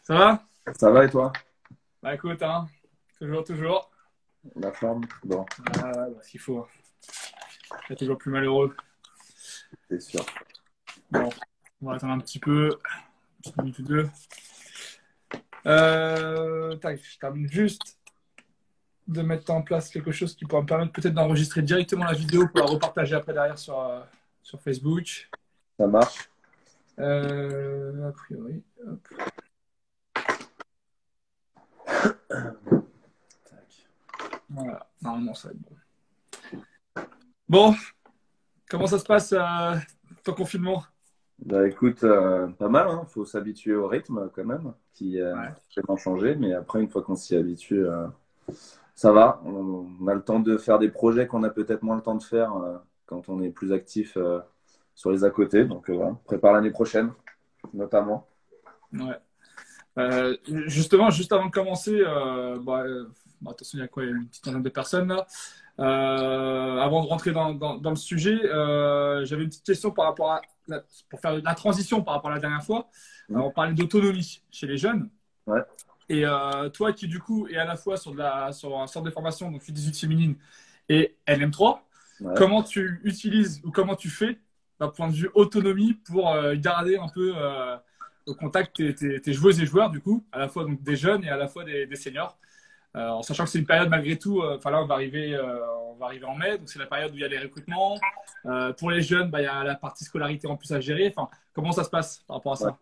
Ça va? Ça va et toi? Bah écoute, hein, toujours. La forme? Bon, Ce qu'il faut. Il y a toujours plus malheureux. c'est sûr. Bon, on va attendre un petit peu, une petite minute ou deux. Tac, je termine juste de mettre en place quelque chose qui pourra me permettre peut-être d'enregistrer directement la vidéo pour la repartager après derrière sur Facebook. Ça marche? A priori, hop. Tac. Voilà, normalement ça va être bon. Bon, comment ça se passe ton confinement? Bah écoute, pas mal, hein. Faut s'habituer au rythme quand même, qui Ouais, a vraiment changé, mais après, une fois qu'on s'y habitue, ça va. On a le temps de faire des projets qu'on a peut-être moins le temps de faire quand on est plus actif sur les à côté. Donc voilà, on prépare l'année prochaine, notamment. ouais. Justement, juste avant de commencer, de toute façon, il y a quoi? Il y a une petite quinzaine de personnes là. Avant de rentrer dans le sujet, j'avais une petite question par rapport pour faire la transition par rapport à la dernière fois. Mm. On parlait d'autonomie chez les jeunes. Ouais. Et toi qui, du coup, est à la fois sur un centre de formation, donc U18 féminine et LM3, Ouais. comment tu utilises ou comment tu fais d'un point de vue autonomie pour garder un peu au contact tes joueuses et joueurs, du coup, à la fois donc, des jeunes et à la fois des seniors, en sachant que c'est une période malgré tout, enfin là on va arriver en mai, donc c'est la période où il y a les recrutements. Pour les jeunes, bah, il y a la partie scolarité en plus à gérer. Enfin, comment ça se passe par rapport à Ouais. ça?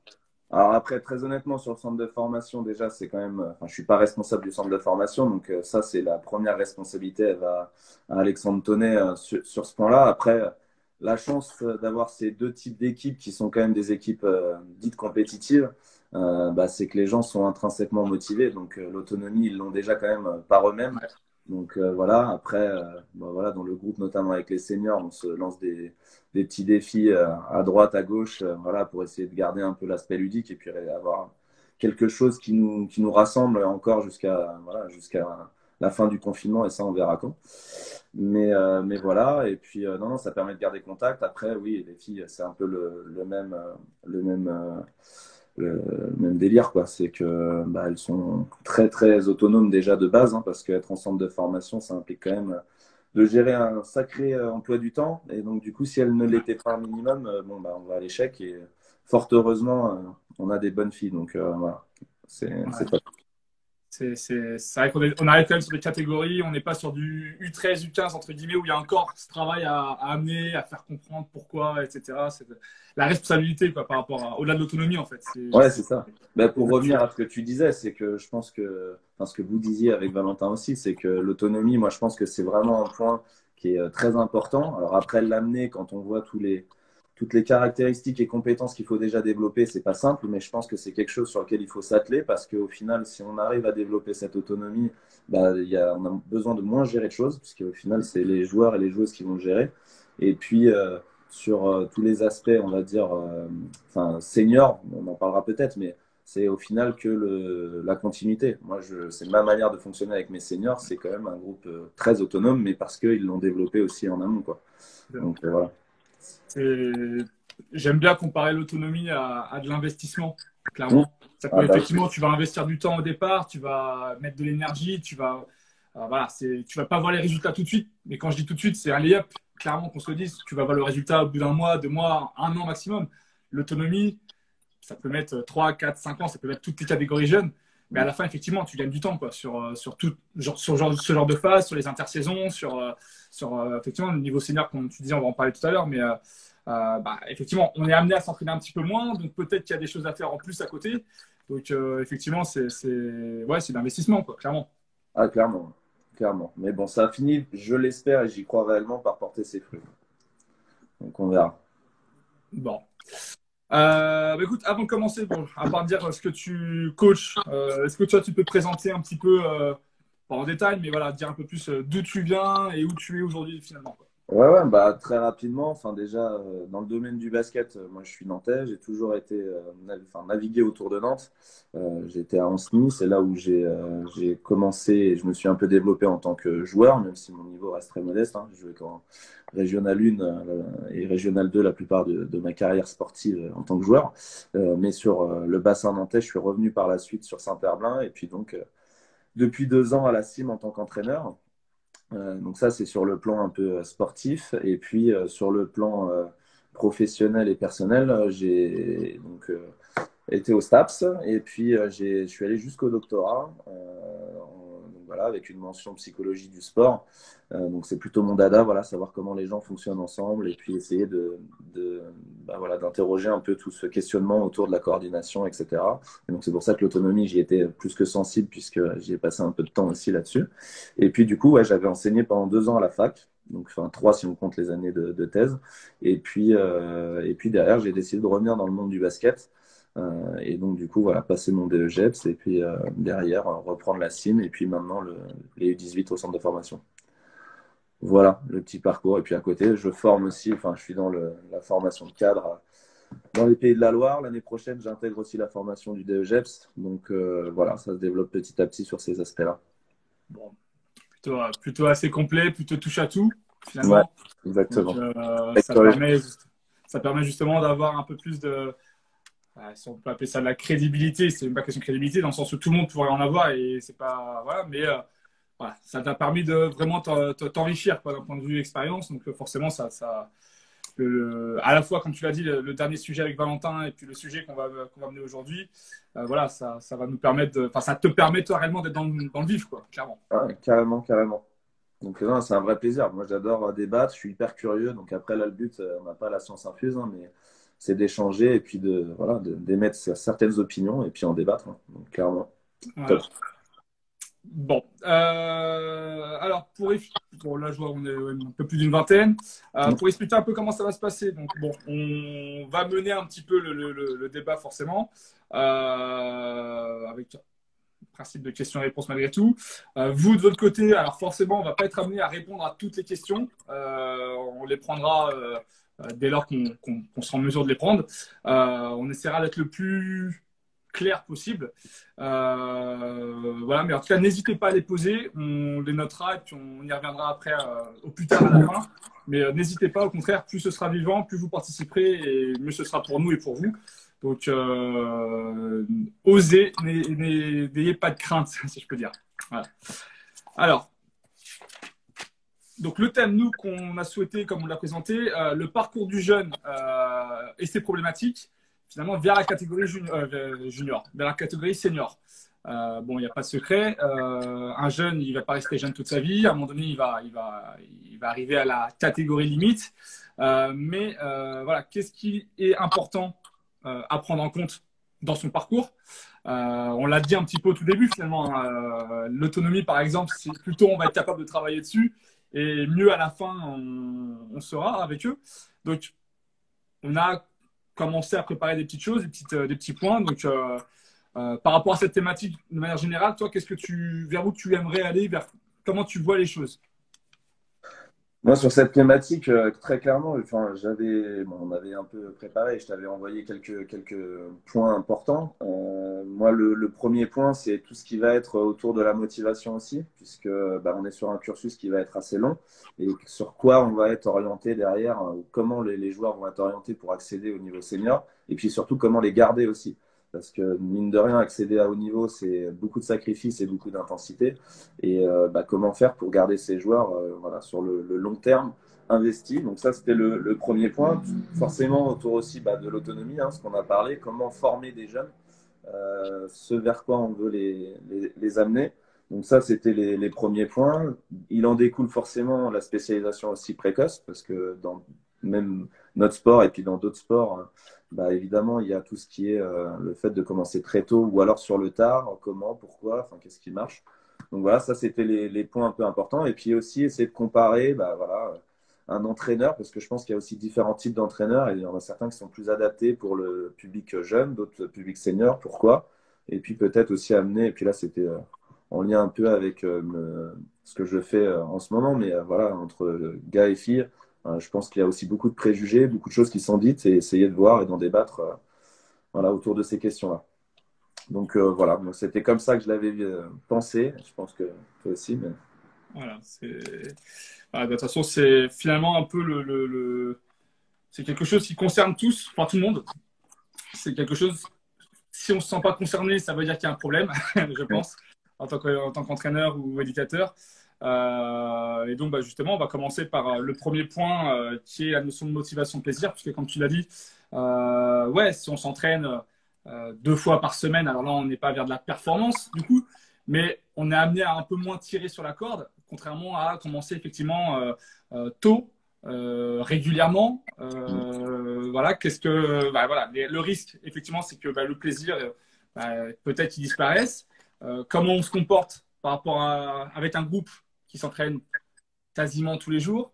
Alors après, très honnêtement, sur le centre de formation, déjà, c'est quand même, enfin, je suis pas responsable du centre de formation, donc ça, c'est la première responsabilité, elle va à Alexandre Tonnet sur ce point-là. Après, la chance d'avoir ces deux types d'équipes qui sont quand même des équipes dites compétitives, bah, c'est que les gens sont intrinsèquement motivés, donc l'autonomie, ils l'ont déjà quand même par eux-mêmes. Ouais, Donc voilà, après, bah, voilà, dans le groupe, notamment avec les seniors, on se lance des petits défis à droite, à gauche, voilà, pour essayer de garder un peu l'aspect ludique et puis avoir quelque chose qui nous rassemble encore jusqu'à la fin du confinement et ça, on verra quand. Mais voilà, et puis non, non, ça permet de garder contact. Après, oui, les filles, c'est un peu le même, le même délire, quoi. C'est que bah, elles sont très, très autonomes déjà de base, hein, parce qu'être en centre de formation, ça implique quand même de gérer un sacré emploi du temps. Et donc, du coup, si elles ne l'étaient pas un minimum, bon, bah, on va à l'échec. Et fort heureusement, on a des bonnes filles. Donc, voilà, c'est ouais. top. C'est vrai on arrive quand même sur des catégories, on n'est pas sur du U13, U15, entre guillemets, où il y a encore ce travail à amener, à faire comprendre pourquoi, etc. C'est la responsabilité quoi, par rapport au-delà de l'autonomie, en fait. Ouais, c'est ça. Bah, pour C'est- revenir à ce que tu disais, c'est que je pense que, enfin, ce que vous disiez avec Valentin aussi, c'est que l'autonomie, moi, je pense que c'est vraiment un point qui est très important. Alors après, l'amener, quand on voit toutes les caractéristiques et compétences qu'il faut déjà développer, c'est pas simple, mais je pense que c'est quelque chose sur lequel il faut s'atteler parce qu'au final, si on arrive à développer cette autonomie, bah, on a besoin de moins gérer de choses, puisque au final, c'est les joueurs et les joueuses qui vont le gérer. Et puis, sur tous les aspects, on va dire, enfin, senior, on en parlera peut-être, mais c'est au final que la continuité. Moi, c'est ma manière de fonctionner avec mes seniors, c'est quand même un groupe très autonome, mais parce qu'ils l'ont développé aussi en amont, quoi. Donc, voilà. c'est- J'aime bien comparer l'autonomie à de l'investissement, Mmh. clairement. Ça Ah peut bah effectivement, tu vas investir du temps au départ, tu vas mettre de l'énergie, voilà, tu vas pas voir les résultats tout de suite. Mais quand je dis tout de suite, c'est un lay-up. Clairement, qu'on se le dise, tu vas voir le résultat au bout d'un mois, 2 mois, un an maximum. L'autonomie, ça peut mettre 3, 4, 5 ans, ça peut mettre toutes les catégories jeunes. Mais à oui. la fin, effectivement, tu gagnes du temps quoi, sur tout, ce genre de phase, sur les intersaisons, effectivement le niveau senior, comme tu disais, on va en parler tout à l'heure, mais bah, effectivement, on est amené à s'entraîner un petit peu moins, donc peut-être qu'il y a des choses à faire en plus à côté. Donc effectivement, ouais, c'est l'investissement, quoi, clairement. Ah, clairement, clairement. Mais bon, ça a fini, je l'espère et j'y crois réellement, par porter ses fruits. Donc, on verra. Bon. Bah, écoute, avant de commencer, bon, à part dire ce que tu coaches, est-ce que tu peux te présenter un petit peu, pas en détail, mais voilà, dire un peu plus d'où tu viens et où tu es aujourd'hui finalement, quoi. Ouais, ouais, bah, très rapidement, enfin, déjà, dans le domaine du basket, moi je suis nantais, j'ai toujours été enfin, navigué autour de Nantes. J'étais à Ancenis, c'est là où j'ai commencé et je me suis un peu développé en tant que joueur, même si mon niveau reste très modeste, hein. J'ai joué qu'en Régional 1 et Régional 2 la plupart de ma carrière sportive en tant que joueur. Mais sur le bassin nantais, je suis revenu par la suite sur Saint-Herblain et puis donc depuis 2 ans à la CIM en tant qu'entraîneur. Donc ça, c'est sur le plan un peu sportif. Et puis sur le plan professionnel et personnel, j'ai donc été au STAPS et puis je suis allé jusqu'au doctorat, donc voilà, avec une mention psychologie du sport. Donc c'est plutôt mon dada, voilà, savoir comment les gens fonctionnent ensemble et puis essayer bah, voilà, d'interroger un peu tout ce questionnement autour de la coordination, etc. Et donc c'est pour ça que l'autonomie, j'y étais plus que sensible puisque j'y ai passé un peu de temps aussi là-dessus. Et puis du coup, ouais, j'avais enseigné pendant 2 ans à la fac. Donc, enfin, 3 si on compte les années de thèse. Et puis derrière, j'ai décidé de revenir dans le monde du basket. Et donc, du coup, voilà, passer mon DEGEPS et puis derrière, reprendre la CIM et puis maintenant les U18 au centre de formation. Voilà le petit parcours. Et puis à côté, je forme aussi, enfin, je suis dans la formation de cadre dans les Pays de la Loire. L'année prochaine, j'intègre aussi la formation du DEGEPS. Donc voilà, ça se développe petit à petit sur ces aspects-là. Bon, plutôt assez complet, plutôt touche à tout, Ouais, finalement. Donc, exactement. ça permet justement d'avoir un peu plus de, si on peut appeler ça de la crédibilité, c'est même pas question de crédibilité, dans le sens où tout le monde pourrait en avoir et c'est pas, voilà, mais voilà, ça t'a permis de vraiment t'enrichir d'un point de vue expérience. Donc, forcément, à la fois, comme tu l'as dit, le dernier sujet avec Valentin et puis le sujet qu'on va mener aujourd'hui, voilà, ça va nous permettre enfin, ça te permet toi réellement d'être dans le vif, quoi, clairement. Ouais, carrément, carrément. Donc, non, c'est un vrai plaisir. Moi, j'adore débattre. Je suis hyper curieux. Donc, après, là, le but, on n'a pas la science infuse, hein, mais c'est d'échanger et puis voilà, d'émettre certaines opinions et puis en débattre, hein. Donc, clairement, top. Voilà. Bon, alors bon, là je vois on est ouais, un peu plus d'une vingtaine. Pour expliquer un peu comment ça va se passer, donc bon, on va mener un petit peu le débat forcément, avec un principe de questions-réponses malgré tout. Vous de votre côté, alors forcément on va pas être amené à répondre à toutes les questions. On les prendra dès lors qu'on sera en mesure de les prendre. On essaiera d'être le plus clair possible. Voilà, mais en tout cas, n'hésitez pas à les poser, on les notera et puis on y reviendra après, au plus tard à la fin. Mais n'hésitez pas, au contraire, plus ce sera vivant, plus vous participerez et mieux ce sera pour nous et pour vous. Donc, osez, n'ayez pas de crainte, si je peux dire. Voilà. Alors, donc le thème, nous, qu'on a souhaité, comme on l'a présenté, le parcours du jeune et ses problématiques, finalement, vers la catégorie junior, vers la catégorie senior. Bon, il n'y a pas de secret. Un jeune, il ne va pas rester jeune toute sa vie. À un moment donné, il va arriver à la catégorie limite. Mais voilà, qu'est-ce qui est important à prendre en compte dans son parcours? On l'a dit un petit peu au tout début, finalement, hein. L'autonomie, par exemple, c'est plutôt on va être capable de travailler dessus et mieux à la fin, on sera avec eux. Donc, on a commencé à préparer des petites choses, des petits points. Donc, par rapport à cette thématique, de manière générale, toi, vers où tu aimerais aller, vers comment tu vois les choses? Moi, sur cette thématique, très clairement, enfin, bon, on avait un peu préparé, je t'avais envoyé quelques points importants. Moi, le premier point, c'est tout ce qui va être autour de la motivation aussi, puisque bah, on est sur un cursus qui va être assez long, et sur quoi on va être orienté derrière, comment les joueurs vont être orientés pour accéder au niveau senior, et puis surtout comment les garder aussi. Parce que mine de rien, accéder à haut niveau, c'est beaucoup de sacrifices et beaucoup d'intensité. Et bah, comment faire pour garder ces joueurs voilà, sur le long terme investis. Donc ça, c'était le premier point. Forcément, autour aussi bah, de l'autonomie, hein, ce qu'on a parlé, comment former des jeunes, ce vers quoi on veut les amener. Donc ça, c'était les premiers points. Il en découle forcément la spécialisation aussi précoce, parce que dans même notre sport et puis dans d'autres sports, bah, évidemment, il y a tout ce qui est le fait de commencer très tôt ou alors sur le tard, comment, pourquoi, enfin, qu'est-ce qui marche. Donc voilà, ça c'était les points un peu importants. Et puis aussi essayer de comparer bah, voilà, un entraîneur, parce que je pense qu'il y a aussi différents types d'entraîneurs. Et il y en a certains qui sont plus adaptés pour le public jeune, d'autres public senior. Pourquoi? Et puis peut-être aussi amener, et puis là c'était en lien un peu avec ce que je fais en ce moment. Mais voilà, entre gars et filles, je pense qu'il y a aussi beaucoup de préjugés, beaucoup de choses qui sont dites et essayer de voir et d'en débattre voilà, autour de ces questions-là. Donc voilà, c'était comme ça que je l'avais pensé. Je pense que toi aussi. Mais... Voilà, voilà, de toute façon, c'est finalement un peu c'est quelque chose qui concerne tous, enfin tout le monde. C'est quelque chose, si on ne se sent pas concerné, ça veut dire qu'il y a un problème, je pense, en tant qu'entraîneur ou éducateur. Et donc, bah, justement, on va commencer par le premier point qui est la notion de motivation plaisir, puisque comme tu l'as dit, ouais, si on s'entraîne 2 fois par semaine, alors là, on n'est pas vers de la performance, du coup, mais on est amené à un peu moins tirer sur la corde, contrairement à commencer effectivement tôt, régulièrement. Voilà, bah, voilà, le risque, effectivement, c'est que bah, le plaisir, bah, peut-être qu'il disparaisse. Comment on se comporte par rapport avec un groupe qui s'entraîne quasiment tous les jours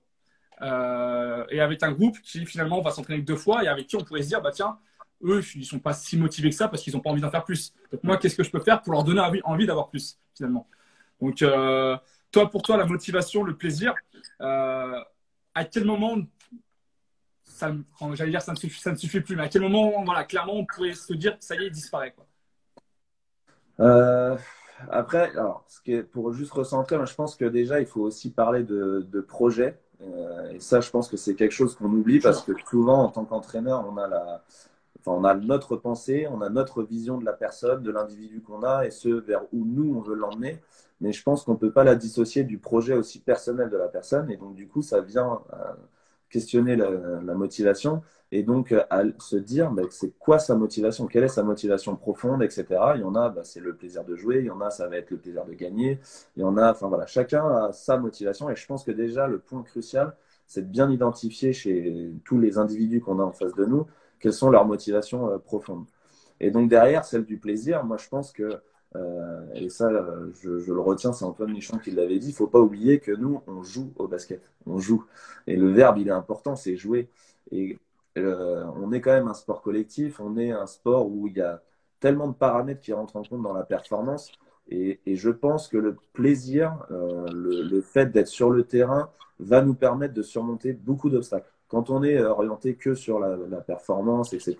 et avec un groupe qui finalement va s'entraîner que 2 fois et avec qui on pourrait se dire, bah tiens, eux, ils sont pas si motivés que ça parce qu'ils n'ont pas envie d'en faire plus. Donc moi, qu'est-ce que je peux faire pour leur donner envie d'avoir plus, finalement. Donc, pour toi, la motivation, le plaisir, à quel moment, j'allais dire ça ne suffit plus, mais à quel moment, voilà, clairement, on pourrait se dire que ça y est, il disparaît, quoi. Euh, Après, alors, pour juste recentrer, moi, je pense que déjà, il faut aussi parler de projet. Et ça, je pense que c'est quelque chose qu'on oublie parce que souvent, en tant qu'entraîneur, enfin, on a notre pensée, on a notre vision de la personne, de l'individu qu'on a et ce vers où nous, on veut l'emmener. Mais je pense qu'on ne peut pas la dissocier du projet aussi personnel de la personne. Et donc, du coup, ça vient questionner la motivation et donc à se dire bah, c'est quoi sa motivation, quelle est sa motivation profonde, etc. Il y en a, bah, c'est le plaisir de jouer, il y en a, ça va être le plaisir de gagner, il y en a, enfin voilà, chacun a sa motivation et je pense que déjà le point crucial, c'est de bien identifier chez tous les individus qu'on a en face de nous, quelles sont leurs motivations profondes. Et donc derrière, celle du plaisir, moi je pense que, et ça je le retiens, c'est Antoine Michon qui l'avait dit, il ne faut pas oublier que nous, on joue au basket, on joue. Et le verbe, il est important, c'est jouer. Et on est quand même un sport collectif, on est un sport où il y a tellement de paramètres qui rentrent en compte dans la performance. Et je pense que le plaisir, le fait d'être sur le terrain, va nous permettre de surmonter beaucoup d'obstacles. Quand on est orienté que sur la performance, etc.,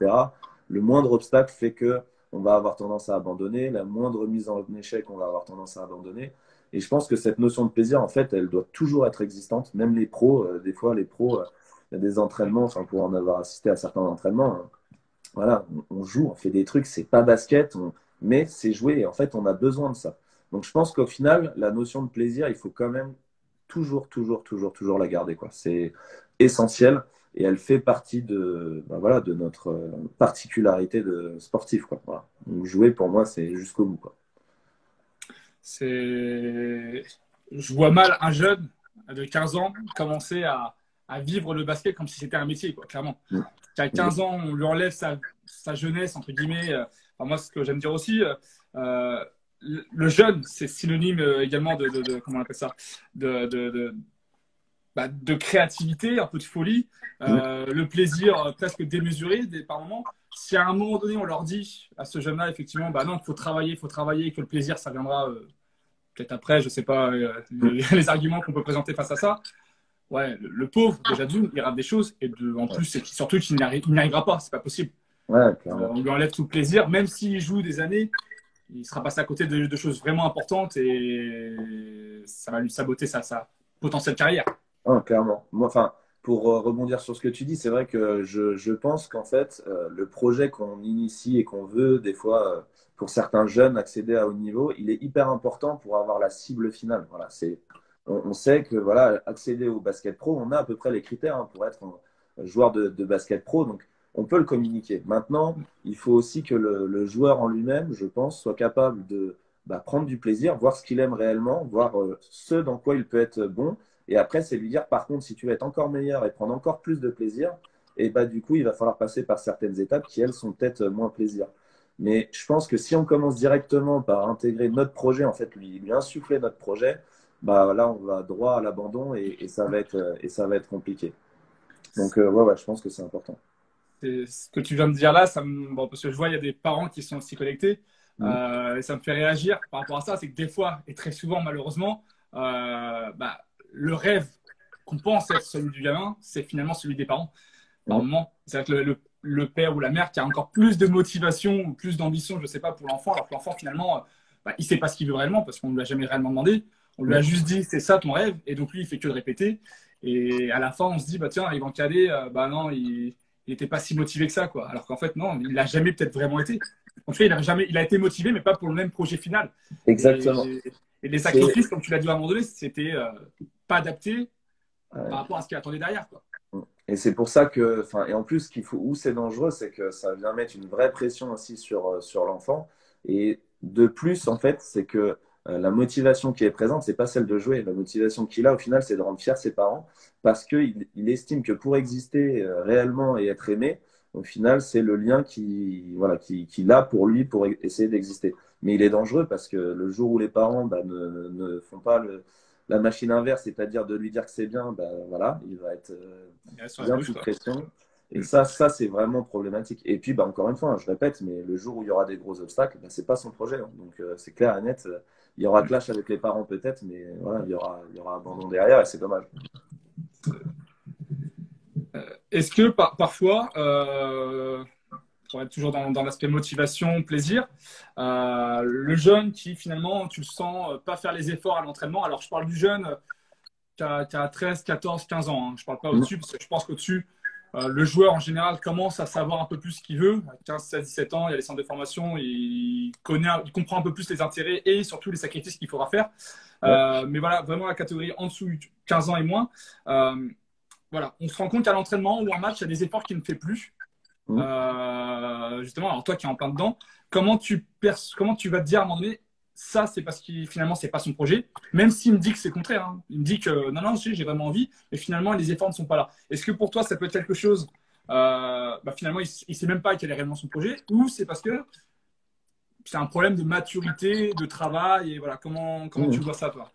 le moindre obstacle fait que on va avoir tendance à abandonner, la moindre mise en échec, on va avoir tendance à abandonner. Et je pense que cette notion de plaisir, en fait, elle doit toujours être existante. Même les pros, des fois, les pros, il y a des entraînements, enfin, pour en avoir assisté à certains entraînements, hein, voilà, on joue, on fait des trucs, c'est pas basket, mais c'est jouer. Et en fait, on a besoin de ça. Donc, je pense qu'au final, la notion de plaisir, il faut quand même toujours, toujours, toujours, toujours la garder, quoi. C'est essentiel et elle fait partie de, ben voilà, de notre particularité de sportif, quoi. Voilà. Donc, jouer, pour moi, c'est jusqu'au bout, quoi. C'est... Je vois mal un jeune de 15 ans commencer à vivre le basket comme si c'était un métier, quoi, clairement. Mm. Qu'à 15 ans, on lui enlève sa jeunesse, entre guillemets. Enfin, moi, ce que j'aime dire aussi, le jeune, c'est synonyme également comment on appelle ça, de créativité, un peu de folie, Mm. le plaisir presque démesuré par moments. Si à un moment donné, on leur dit à ce jeune-là, effectivement, bah non, il faut travailler, que le plaisir, ça viendra peut-être après, je sais pas, Mm. les arguments qu'on peut présenter face à ça. Ouais, le pauvre, déjà d'une, il rate des choses, et en Ouais, plus, c'est surtout qu'il n'y arrivera pas, c'est pas possible. ouais, clairement. On lui enlève tout le plaisir, même s'il joue des années, il sera passé à côté de choses vraiment importantes et ça va lui saboter sa potentielle carrière. Ah, clairement. Moi, enfin, pour rebondir sur ce que tu dis, c'est vrai que je pense qu'en fait, le projet qu'on initie et qu'on veut, des fois, pour certains jeunes, accéder à haut niveau, il est hyper important pour avoir la cible finale. Voilà, on sait que voilà, accéder au basket pro, on a à peu près les critères hein, pour être un joueur de basket pro, donc on peut le communiquer. Maintenant, il faut aussi que le joueur en lui-même, je pense, soit capable de bah, prendre du plaisir, voir ce qu'il aime réellement, voir ce dans quoi il peut être bon et après, c'est lui dire, par contre, si tu veux être encore meilleur et prendre encore plus de plaisir, et bah, du coup, il va falloir passer par certaines étapes qui, elles, sont peut-être moins plaisir. Mais je pense que si on commence directement par intégrer notre projet, en fait, lui insuffler notre projet, bah, là, on va droit à l'abandon et ça va être compliqué. Donc, ouais, je pense que c'est important. Ce que tu viens de dire là, bon, parce que je vois, il y a des parents qui sont aussi connectés. Mm. Et ça me fait réagir par rapport à ça. C'est que des fois, et très souvent malheureusement, le rêve qu'on pense être celui du gamin, c'est finalement celui des parents par Mm. moment. C'est-à-dire que le père ou la mère qui a encore plus de motivation ou plus d'ambition, je ne sais pas, pour l'enfant, alors que l'enfant, finalement, il ne sait pas ce qu'il veut réellement parce qu'on ne lui a jamais réellement demandé. On lui a Mm. juste dit, c'est ça ton rêve, et donc lui, il fait que le répéter. Et à la fin, on se dit, bah tiens, il va en caler, bah non, il n'était pas si motivé que ça, quoi. Alors qu'en fait, non, il l'a jamais peut-être vraiment été. En tout cas, il a été motivé, mais pas pour le même projet final. Exactement. Et, et les C'est, sacrifices, comme tu l'as dit à un moment donné, c'était pas adapté par ouais. rapport à ce qu'il attendait derrière, quoi. Et c'est pour ça que, enfin, et en plus, qu'il faut, où c'est dangereux, c'est que ça vient mettre une vraie pression aussi sur l'enfant. Et de plus, en fait, c'est que la motivation qui est présente, c'est pas celle de jouer. La motivation qu'il a, au final, c'est de rendre fier ses parents parce qu'il estime que pour exister réellement et être aimé, au final, c'est le lien voilà, qu'il a pour lui pour essayer d'exister. Mais il est dangereux parce que le jour où les parents bah, ne font pas la machine inverse, c'est-à-dire de lui dire que c'est bien, ben voilà, il va être Il reste sur la bien touche, sous quoi. pression. Et Mm. ça c'est vraiment problématique. Et puis, bah, encore une fois, hein, je répète, mais le jour où il y aura des gros obstacles, bah, c'est pas son projet. Hein. Donc, c'est clair et net. Il y aura clash avec les parents peut-être, mais voilà, il y aura abandon derrière et c'est dommage. Est-ce que parfois, pour être toujours dans l'aspect motivation, plaisir, le jeune qui finalement, tu le sens pas faire les efforts à l'entraînement, alors je parle du jeune qui a 13, 14, 15 ans, hein. Je ne parle pas Mm. au-dessus, parce que je pense qu'au-dessus, le joueur en général commence à savoir un peu plus ce qu'il veut. À 15, 16, 17 ans, il y a les centres de formation, il comprend un peu plus les intérêts et surtout les sacrifices qu'il faudra faire. Ouais. Mais voilà, vraiment la catégorie en dessous, 15 ans et moins. Voilà, on se rend compte qu'à l'entraînement ou en match, il y a des efforts qu'il ne fait plus. Mm. Justement, alors toi qui es en plein dedans, comment tu vas te dire à un moment donné, ça c'est parce que finalement c'est pas son projet, même s'il me dit que c'est le contraire, hein. Il me dit que non, non, si, j'ai vraiment envie, mais finalement les efforts ne sont pas là. Est-ce que pour toi ça peut être quelque chose, finalement il sait même pas quel est réellement son projet, ou c'est parce que c'est un problème de maturité, de travail, et voilà, comment tu Mm. vois ça toi?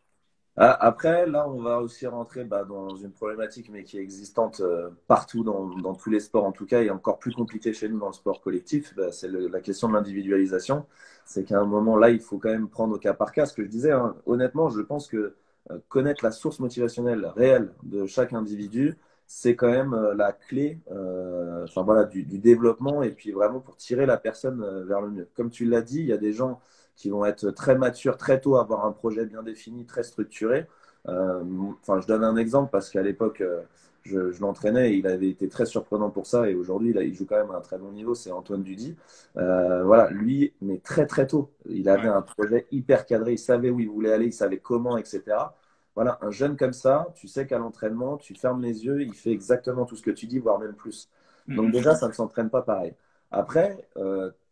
Ah, après, là, on va aussi rentrer bah, dans une problématique, mais qui est existante partout dans tous les sports, en tout cas, et encore plus compliquée chez nous dans le sport collectif. Bah, c'est la question de l'individualisation. C'est qu'à un moment, là, il faut quand même prendre au cas par cas. Ce que je disais, hein, honnêtement, je pense que connaître la source motivationnelle réelle de chaque individu, c'est quand même la clé enfin, voilà, du développement et puis vraiment pour tirer la personne vers le mieux. Comme tu l'as dit, il y a des gens qui vont être très matures très tôt, avoir un projet bien défini, très structuré. Enfin, je donne un exemple parce qu'à l'époque, je l'entraînais et il avait été très surprenant pour ça. Et aujourd'hui, il joue quand même à un très bon niveau. C'est Antoine Dudy. Voilà, lui, mais très très tôt, il avait Ouais. un projet hyper cadré. Il savait où il voulait aller, il savait comment, etc. Voilà, un jeune comme ça, tu sais qu'à l'entraînement, tu fermes les yeux, il fait exactement tout ce que tu dis, voire même plus. Donc Mhm. déjà, ça ne s'entraîne pas pareil. Après,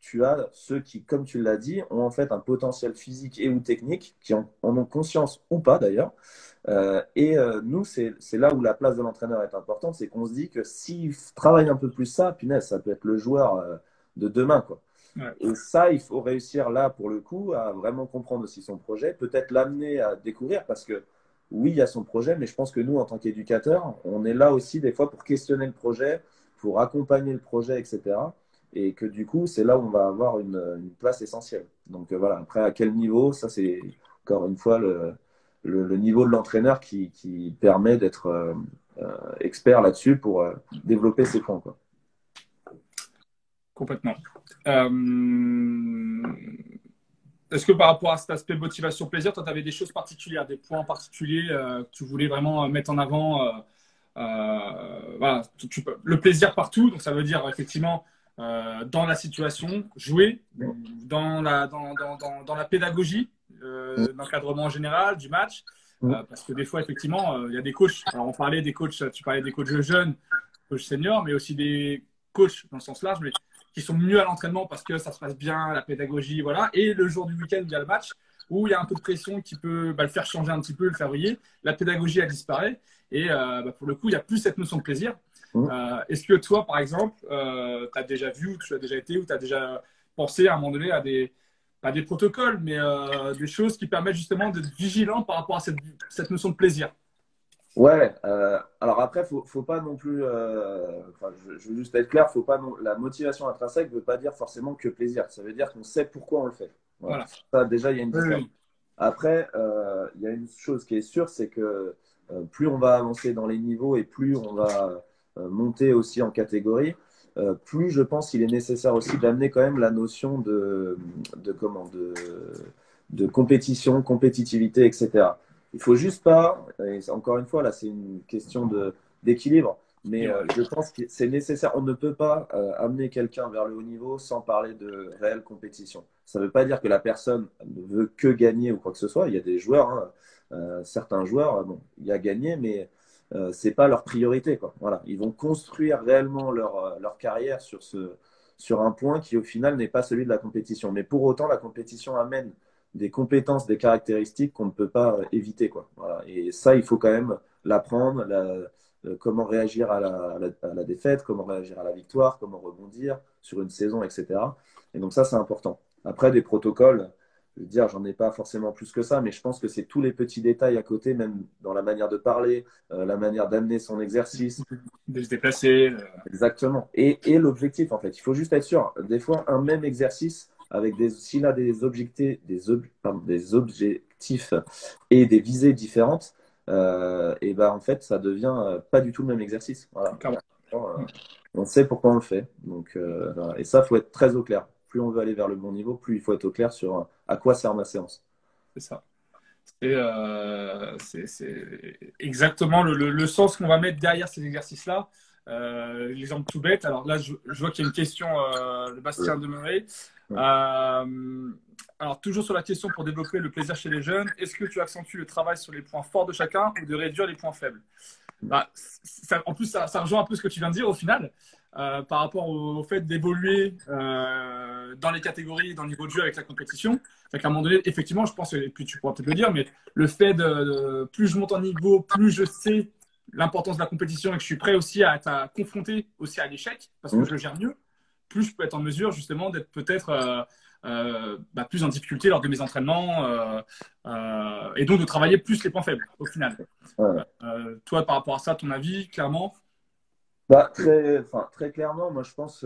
tu as ceux qui, comme tu l'as dit, ont en fait un potentiel physique et ou technique, qui en ont conscience ou pas d'ailleurs. Nous, c'est là où la place de l'entraîneur est importante, c'est qu'on se dit que s'il travaille un peu plus ça, punaise, ça peut être le joueur de demain, quoi. Ouais. Et ça, il faut réussir là, pour le coup, à vraiment comprendre aussi son projet, peut-être l'amener à découvrir, parce que oui, il y a son projet, mais je pense que nous, en tant qu'éducateurs, on est là aussi des fois pour questionner le projet, pour accompagner le projet, etc. Et que du coup, c'est là où on va avoir une place essentielle. Donc voilà, après, à quel niveau, ça c'est encore une fois le niveau de l'entraîneur qui permet d'être expert là-dessus pour développer ses points, quoi. Complètement. Euh, Est-ce que par rapport à cet aspect motivation-plaisir, toi, tu avais des choses particulières, des points particuliers que tu voulais vraiment mettre en avant voilà, le plaisir partout, donc ça veut dire effectivement dans la situation, jouer, dans la pédagogie, l'encadrement général du match, parce que des fois, effectivement, il y a des coachs. Alors, on parlait des coachs, tu parlais des coachs jeunes, coachs seniors, mais aussi des coachs dans le sens large, mais qui sont mieux à l'entraînement parce que ça se passe bien, la pédagogie, voilà. Et le jour du week-end, il y a le match où il y a un peu de pression qui peut le faire changer un petit peu, le faire briller. La pédagogie, elle disparaît. Et pour le coup, il n'y a plus cette notion de plaisir. Est-ce que toi, par exemple, tu as déjà vu, ou tu as déjà été, ou tu as déjà pensé à un moment donné à pas des protocoles, mais des choses qui permettent justement d'être vigilant par rapport à cette notion de plaisir? Ouais, alors après, faut pas non plus. Enfin, je veux juste être clair, faut pas la motivation intrinsèque ne veut pas dire forcément que plaisir. Ça veut dire qu'on sait pourquoi on le fait. Voilà. Voilà. Ça, déjà, il y a une Oui, différence. oui, Après, il y a une chose qui est sûre, c'est que plus on va avancer dans les niveaux et plus on va monter aussi en catégorie, plus je pense qu'il est nécessaire aussi d'amener quand même la notion de comment de compétition, compétitivité, etc. Il faut juste pas, et encore une fois, là, c'est une question d'équilibre, mais oui. Ouais. je pense que c'est nécessaire. On ne peut pas amener quelqu'un vers le haut niveau sans parler de réelle compétition. Ça ne veut pas dire que la personne ne veut que gagner ou quoi que ce soit. Il y a des joueurs, hein, certains joueurs, bon, il y a gagné, mais c'est pas leur priorité, quoi. Voilà. Ils vont construire réellement leur carrière sur un point qui, au final, n'est pas celui de la compétition. Mais pour autant, la compétition amène des compétences, des caractéristiques qu'on ne peut pas éviter, quoi. Voilà. Et ça, il faut quand même l'apprendre, comment réagir à la défaite, comment réagir à la victoire, comment rebondir sur une saison, etc. Et donc ça, c'est important. Après, des protocoles, je veux dire, j'en ai pas forcément plus que ça, mais je pense que c'est tous les petits détails à côté, même dans la manière de parler, la manière d'amener son exercice. De se déplacer. Exactement. Et l'objectif, en fait. Il faut juste être sûr. Des fois, un même exercice, avec s'il a des objectifs et des visées différentes, et ben, en fait, ça devient pas du tout le même exercice. Voilà. Clairement. On sait pourquoi on le fait. Donc, voilà. Et ça, faut être très au clair. Plus on veut aller vers le bon niveau, plus il faut être au clair sur à quoi sert ma séance. C'est ça. C'est exactement le sens qu'on va mettre derrière ces exercices-là. L'exemple tout bête. Alors là, je vois qu'il y a une question de Bastien Demeuré. Ouais. Euh, alors, toujours sur la question pour développer le plaisir chez les jeunes, est-ce que tu accentues le travail sur les points forts de chacun ou de réduire les points faibles? Bah, en plus, ça rejoint un peu ce que tu viens de dire au final, par rapport au fait d'évoluer dans les catégories, dans le niveau de jeu avec la compétition. C'est qu'à un moment donné, effectivement, je pense, et puis tu pourras peut-être le dire, mais le fait plus je monte en niveau, plus je sais l'importance de la compétition et que je suis prêt aussi à être confronté aussi à l'échec, parce que Mm. je le gère mieux, plus je peux être en mesure justement d'être peut-être plus en difficulté lors de mes entraînements et donc de travailler plus les points faibles au final. Ouais. Toi, par rapport à ça, ton avis, clairement? Bah, très clairement, moi je pense,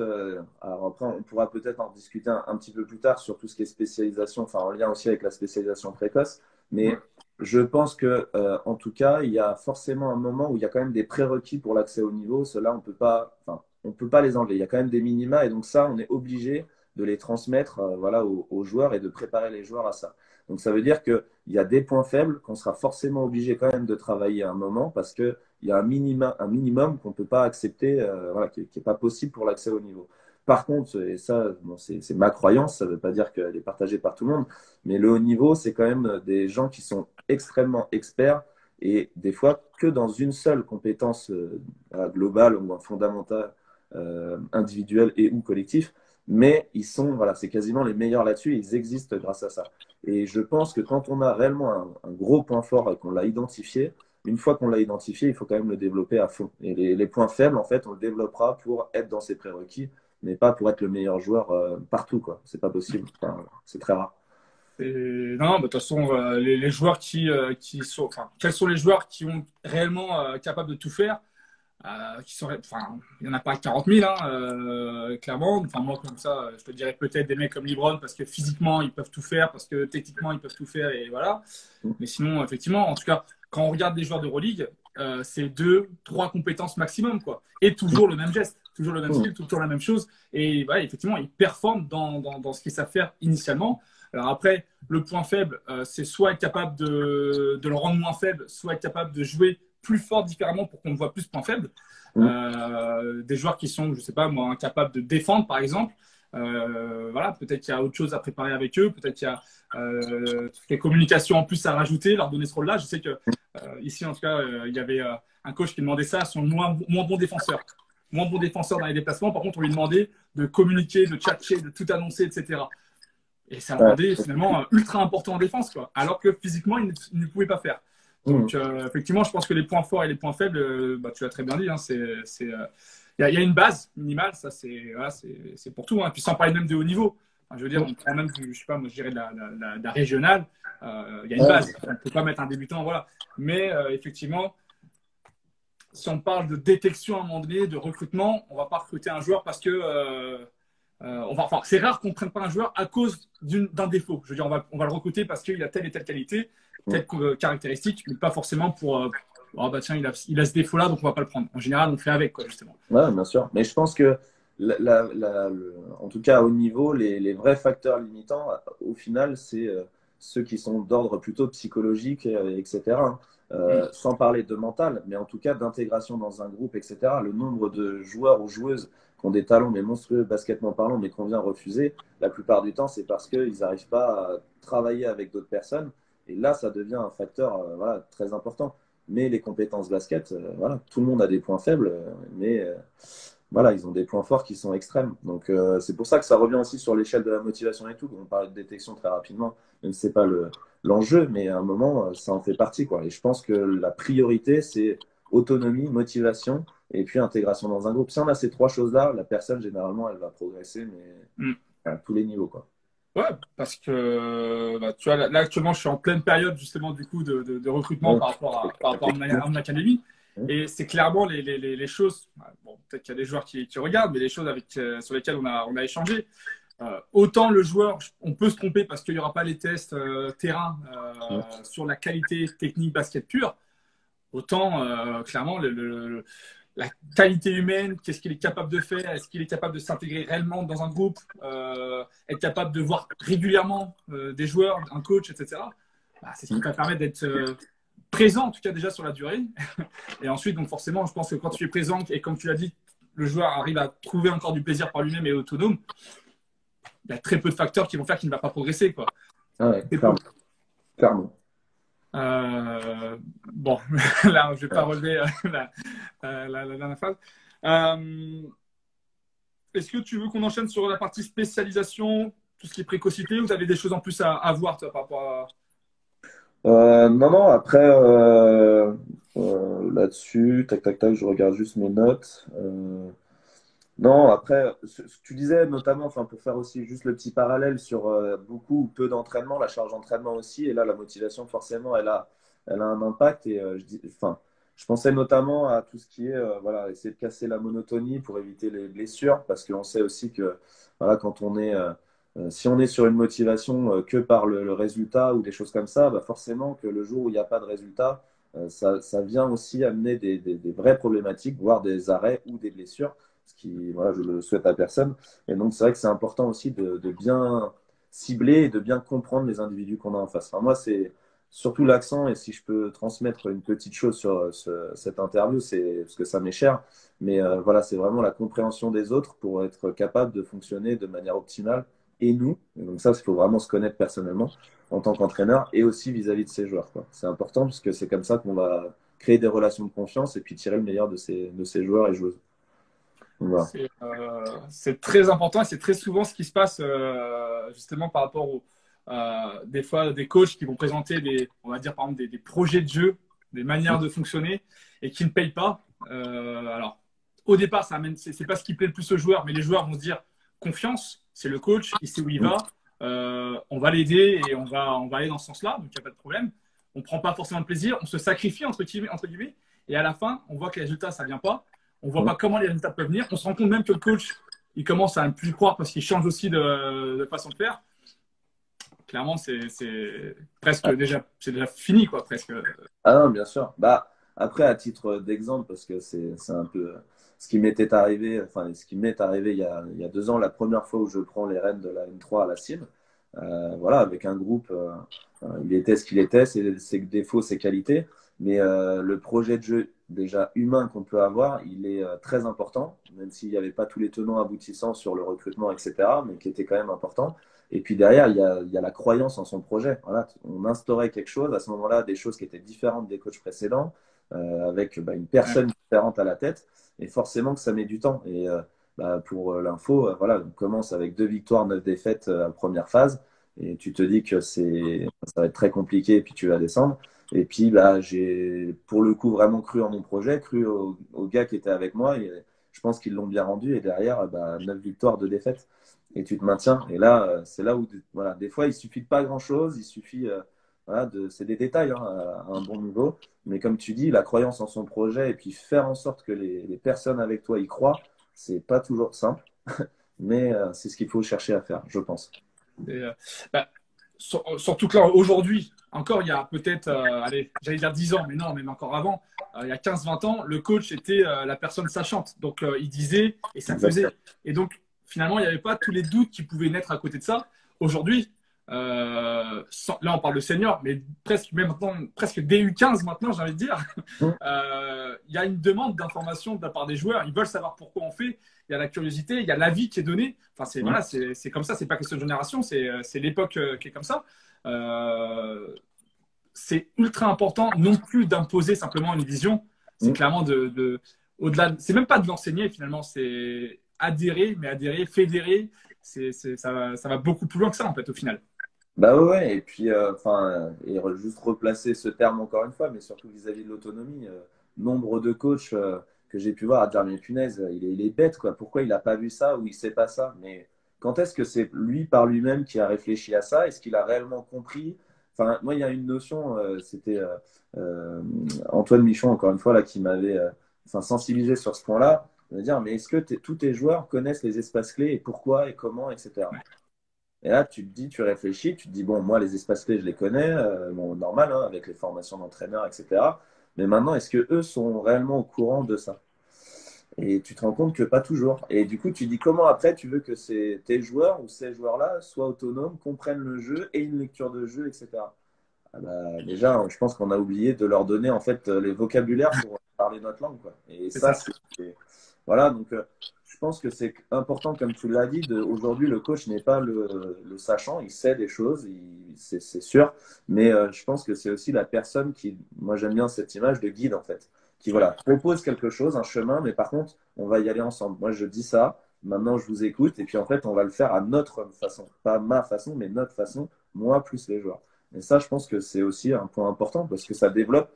alors après on pourra peut-être en discuter un petit peu plus tard sur tout ce qui est spécialisation, enfin en lien aussi avec la spécialisation précoce, Ouais. mais je pense que en tout cas, il y a forcément un moment où il y a quand même des prérequis pour l'accès au niveau, cela on peut pas, enfin, on peut pas les enlever, il y a quand même des minima et donc ça, on est obligé de les transmettre voilà, aux joueurs et de préparer les joueurs à ça. Donc ça veut dire qu'il y a des points faibles qu'on sera forcément obligé quand même de travailler à un moment parce que il y a un minimum qu'on ne peut pas accepter, voilà, qui n'est pas possible pour l'accès au niveau. Par contre, et ça, bon, c'est ma croyance, ça ne veut pas dire qu'elle est partagée par tout le monde, mais le haut niveau, c'est quand même des gens qui sont extrêmement experts et des fois que dans une seule compétence globale ou fondamentale, individuelle et ou collective, mais ils sont, voilà, c'est quasiment les meilleurs là-dessus, ils existent grâce à ça. Et je pense que quand on a réellement un gros point fort et qu'on l'a identifié, une fois qu'on l'a identifié, il faut quand même le développer à fond. Et les points faibles, en fait, on le développera pour être dans ses prérequis, mais pas pour être le meilleur joueur partout, quoi. C'est pas possible. Enfin, c'est très rare. Non, non, bah, de toute façon, les joueurs qui sont, enfin, quels sont les joueurs qui ont réellement capables de tout faire, enfin, il n'y en a pas 40 000, hein, clairement. Enfin, moi, comme ça, je te dirais peut-être des mecs comme LeBron parce que physiquement, ils peuvent tout faire, parce que techniquement, ils peuvent tout faire, et voilà. Mais sinon, effectivement, en tout cas, quand on regarde des joueurs de Euroleague, c'est deux, trois compétences maximum, quoi. Et toujours le même geste, toujours le même Mmh. style, toujours la même chose. Et voilà, effectivement, ils performent dans ce qu'ils savent faire initialement. Alors après, le point faible, c'est soit être capable de le rendre moins faible, soit être capable de jouer plus fort différemment pour qu'on voit plus point faible. Mmh. Des joueurs qui sont, je sais pas moi, incapables de défendre, par exemple. Voilà, peut-être qu'il y a autre chose à préparer avec eux, peut-être qu'il y a des communications en plus à rajouter, leur donner ce rôle-là. Je sais que ici, en tout cas, il y avait un coach qui demandait ça à son moins bon défenseur. Moins bon défenseur dans les déplacements. Par contre, on lui demandait de communiquer, de tchatcher, de tout annoncer, etc. Et ça le Ouais. rendait finalement ultra important en défense, quoi. Alors que physiquement, il ne pouvait pas faire. Mmh. Donc, effectivement, je pense que les points forts et les points faibles, tu l'as très bien dit, hein, il y a une base minimale, ça voilà, c'est pour tout. Hein. Puis sans parler même de haut niveau. Enfin, je veux dire, on prend même, je sais pas, moi je dirais de la régionale, il y a une Ouais. base. On ne peut pas mettre un débutant, voilà. Mais effectivement, si on parle de détection à un moment donné, de recrutement, on ne va pas recruter un joueur parce que enfin, c'est rare qu'on ne prenne pas un joueur à cause d'un défaut. Je veux dire, on va le recruter parce qu'il a telle et telle qualité, telle caractéristique, mais pas forcément pour oh, bah tiens, il a ce défaut-là, donc on ne va pas le prendre. En général, on fait avec, quoi, justement. Ouais, bien sûr. Mais je pense que, en tout cas, à haut niveau, les vrais facteurs limitants, au final, c'est ceux qui sont d'ordre plutôt psychologique, etc. Sans parler de mental, mais en tout cas d'intégration dans un groupe, etc. Le nombre de joueurs ou joueuses qui ont des talents, mais monstrueux, baskettement parlant, mais qu'on vient refuser, la plupart du temps, c'est parce qu'ils n'arrivent pas à travailler avec d'autres personnes. Et là, ça devient un facteur voilà, très important. Mais les compétences basket, voilà, tout le monde a des points faibles, mais voilà, ils ont des points forts qui sont extrêmes. Donc c'est pour ça que ça revient aussi sur l'échelle de la motivation et tout. On parle de détection très rapidement, même si ce n'est pas l'enjeu, mais à un moment, ça en fait partie, quoi. Et je pense que la priorité, c'est autonomie, motivation et puis intégration dans un groupe. Si on a ces trois choses-là, la personne, généralement, elle va progresser, mais Mm. à tous les niveaux, quoi. Ouais, parce que bah, tu vois, là, actuellement, je suis en pleine période justement du coup de recrutement Ouais. par rapport à mon académie. Ouais. Et c'est clairement les choses, bon, peut-être qu'il y a des joueurs qui regardent, mais les choses sur lesquelles on a échangé. Autant le joueur, on peut se tromper parce qu'il n'y aura pas les tests terrain sur la qualité technique basket pure. Autant, clairement, la qualité humaine, qu'est-ce qu'il est capable de faire, est-ce qu'il est capable de s'intégrer réellement dans un groupe, être capable de voir régulièrement des joueurs, un coach, etc. Bah, c'est ce qui va permettre d'être présent, en tout cas déjà sur la durée. Et ensuite, donc forcément, je pense que quand tu es présent et comme tu l'as dit, le joueur arrive à trouver encore du plaisir par lui-même et autonome, il y a très peu de facteurs qui vont faire qu'il ne va pas progresser, quoi. Ah ouais, Très peu. clairement. Clairement. Bon, là, je ne vais pas Ouais. relever la dernière phase. Euh, Est-ce que tu veux qu'on enchaîne sur la partie spécialisation, tout ce qui est précocité, ou tu avais des choses en plus à voir toi, par rapport à... Non, non, après, là-dessus, tac, tac, tac, je regarde juste mes notes. Non, après, ce que tu disais notamment, enfin, pour faire aussi juste le petit parallèle sur beaucoup ou peu d'entraînement, la charge d'entraînement aussi, et là, la motivation, forcément, elle a un impact. Et enfin, je pensais notamment à tout ce qui est, voilà, essayer de casser la monotonie pour éviter les blessures, parce qu'on sait aussi que, voilà, quand on est, si on est sur une motivation que par le résultat ou des choses comme ça, bah forcément que le jour où il n'y a pas de résultat, ça vient aussi amener des vraies problématiques, voire des arrêts ou des blessures ce qui, voilà, je le souhaite à personne. Et donc, c'est vrai que c'est important aussi de bien cibler et de bien comprendre les individus qu'on a en face. Enfin, moi, c'est surtout l'accent, et si je peux transmettre une petite chose sur cette interview, c'est parce que ça m'est cher, mais voilà, c'est vraiment la compréhension des autres pour être capable de fonctionner de manière optimale. Et nous, et donc ça, il faut vraiment se connaître personnellement en tant qu'entraîneur et aussi vis-à-vis de ses joueurs, quoi. C'est important parce que c'est comme ça qu'on va créer des relations de confiance et puis tirer le meilleur de ses joueurs et joueuses. Voilà. C'est très important et c'est très souvent ce qui se passe justement par rapport des fois des coachs qui vont présenter on va dire par exemple des projets de jeu, des manières de fonctionner et qui ne payent pas. Alors, au départ, c'est pas ce qui plaît le plus aux joueurs, mais les joueurs vont se dire confiance, c'est le coach, il sait où il va, on va l'aider et on va aller dans ce sens-là, donc il n'y a pas de problème. On ne prend pas forcément de plaisir, on se sacrifie entre guillemets, et à la fin, on voit que les résultats, ça ne vient pas. On voit pas comment les résultats peuvent venir. On se rend compte même que le coach, il commence à ne plus y croire parce qu'il change aussi de façon de faire. Clairement, c'est presque déjà fini, quoi, presque. Ah non, bien sûr. Bah, après, à titre d'exemple, parce que c'est un peu ce qui m'était arrivé, enfin, ce qui m'est arrivé il y a 2 ans, la première fois où je prends les rênes de la M3 à la CIM, voilà, avec un groupe, il était ce qu'il était, ses défauts, ses qualités, mais le projet de jeu déjà humain qu'on peut avoir, il est très important, même s'il n'y avait pas tous les tenants aboutissants sur le recrutement, etc., mais qui était quand même important. Et puis derrière, il y a la croyance en son projet. Voilà, on instaurait quelque chose, à ce moment-là, des choses qui étaient différentes des coachs précédents, avec bah, une Ouais. personne différente à la tête. Et forcément que ça met du temps. Et bah, pour l'info, voilà, on commence avec 2 victoires, 9 défaites en première phase. Et tu te dis que ça va être très compliqué et puis tu vas descendre. Et puis bah, j'ai pour le coup vraiment cru en mon projet, cru aux gars qui étaient avec moi. Et je pense qu'ils l'ont bien rendu. Et derrière, bah, 9 victoires, 2 défaites et tu te maintiens. Et là, c'est là où, voilà, des fois, il suffit de pas grand-chose. Il suffit Voilà, c'est des détails hein, à un bon niveau. Mais comme tu dis, la croyance en son projet et puis faire en sorte que les personnes avec toi y croient, c'est pas toujours simple. Mais c'est ce qu'il faut chercher à faire, je pense. Et, bah, surtout que là, aujourd'hui, encore il y a peut-être, allez, j'allais dire 10 ans, mais non, même encore avant, il y a 15-20 ans, le coach était la personne sachante. Donc, il disait et ça Exactement. faisait. Et donc, finalement, il n'y avait pas tous les doutes qui pouvaient naître à côté de ça. Aujourd'hui, là, on parle de senior, mais presque, même maintenant, presque DU15 maintenant, j'ai envie de dire, il y a une demande d'information de la part des joueurs. Ils veulent savoir pourquoi on fait. Il y a la curiosité, il y a l'avis qui est donné. Enfin, c'est Mm. voilà, c'est comme ça. C'est pas question de génération, c'est l'époque qui est comme ça. Euh, c'est ultra important non plus d'imposer simplement une vision. C'est Mm. clairement au-delà. C'est même pas de l'enseigner finalement. C'est adhérer, mais adhérer, fédérer. Ça va beaucoup plus loin que ça en fait au final. Bah ouais, ouais. Et puis, enfin, juste replacer ce terme encore une fois, mais surtout vis-à-vis de l'autonomie, nombre de coachs que j'ai pu voir à dire, mais punaise, il est bête, quoi. Pourquoi il n'a pas vu ça ou il sait pas ça? Mais quand est-ce que c'est lui par lui-même qui a réfléchi à ça? Est-ce qu'il a réellement compris? Enfin, moi, il y a une notion, c'était euh, Antoine Michon, encore une fois, là, qui m'avait enfin, sensibilisé sur ce point-là, de me dire, mais est-ce que tous tes joueurs connaissent les espaces clés et pourquoi et comment, etc. Ouais, Et là, tu te dis, tu réfléchis, tu te dis, bon, moi, les espaces clés, je les connais, bon, normal, hein, avec les formations d'entraîneurs, etc. Mais maintenant, est-ce que eux sont réellement au courant de ça? Et tu te rends compte que pas toujours. Et du coup, tu dis, comment après, tu veux que tes joueurs ou ces joueurs-là soient autonomes, comprennent le jeu et une lecture de jeu, etc. Ah bah, déjà, je pense qu'on a oublié de leur donner, en fait, les vocabulaires pour parler notre langue, quoi. Et c'est ça, ça. c'est voilà, donc je pense que c'est important, comme tu l'as dit, aujourd'hui le coach n'est pas le sachant, il sait des choses, c'est sûr, mais je pense que c'est aussi la personne qui, moi j'aime bien cette image de guide en fait, qui Ouais. voilà, propose quelque chose, un chemin, mais par contre on va y aller ensemble. Moi je dis ça, maintenant je vous écoute, et puis en fait on va le faire à notre façon, pas ma façon, mais notre façon, moi plus les joueurs. Et ça, je pense que c'est aussi un point important parce que ça développe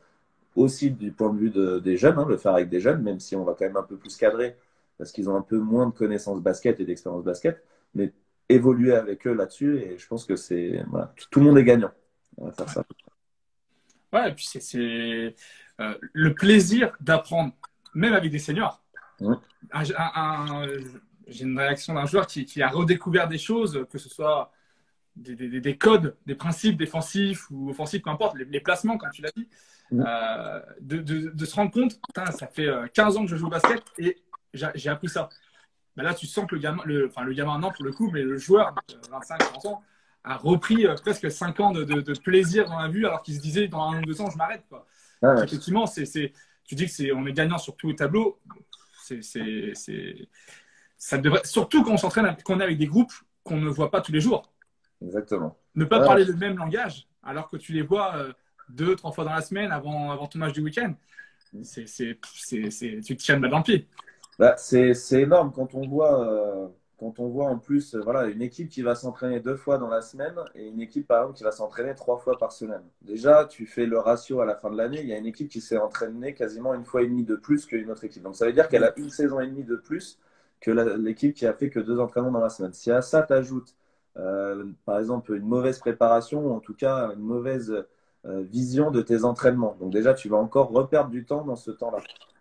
aussi du point de vue des jeunes, hein, le faire avec des jeunes, même si on va quand même un peu plus cadrer, parce qu'ils ont un peu moins de connaissances basket et d'expérience basket, mais évoluer avec eux là-dessus, et je pense que c'est voilà, tout le monde est gagnant. On va faire ça. Ouais, et puis le plaisir d'apprendre, même avec des seniors. Mmh. Un- un- un- j'ai une réaction d'un joueur qui a redécouvert des choses, que ce soit des codes, des principes défensifs ou offensifs, peu importe, les placements, comme tu l'as dit, Mmh. de se rendre compte, putain, ça fait 15 ans que je joue au basket et j'ai appris ça. Ben là, tu sens que enfin, le gamin, non, pour le coup, mais le joueur de 25-30 ans a repris presque 5 ans de plaisir dans la vue alors qu'il se disait dans un an ou 2 ans, je m'arrête. Quoi. Ah Donc, ouais, effectivement, tu dis on est gagnant sur tous les tableaux. Ça devrait, surtout quand on s'entraîne, qu'on est avec des groupes qu'on ne voit pas tous les jours. exactement. Ne pas Ouais. parler le même langage alors que tu les vois 2-3 fois dans la semaine avant ton match du week-end. Tu te tiens de mal dans le pied. Bah, c'est énorme quand on voit en plus voilà, une équipe qui va s'entraîner 2 fois dans la semaine et une équipe par exemple qui va s'entraîner 3 fois par semaine. Déjà, tu fais le ratio à la fin de l'année, il y a une équipe qui s'est entraînée quasiment 1 fois et demie de plus qu'une autre équipe. Donc ça veut dire qu'elle a une saison et demie de plus que l'équipe qui a fait que 2 entraînements dans la semaine. Si à ça t'ajoutes par exemple une mauvaise préparation ou en tout cas une mauvaise vision de tes entraînements, donc déjà tu vas encore reperdre du temps dans ce temps-là.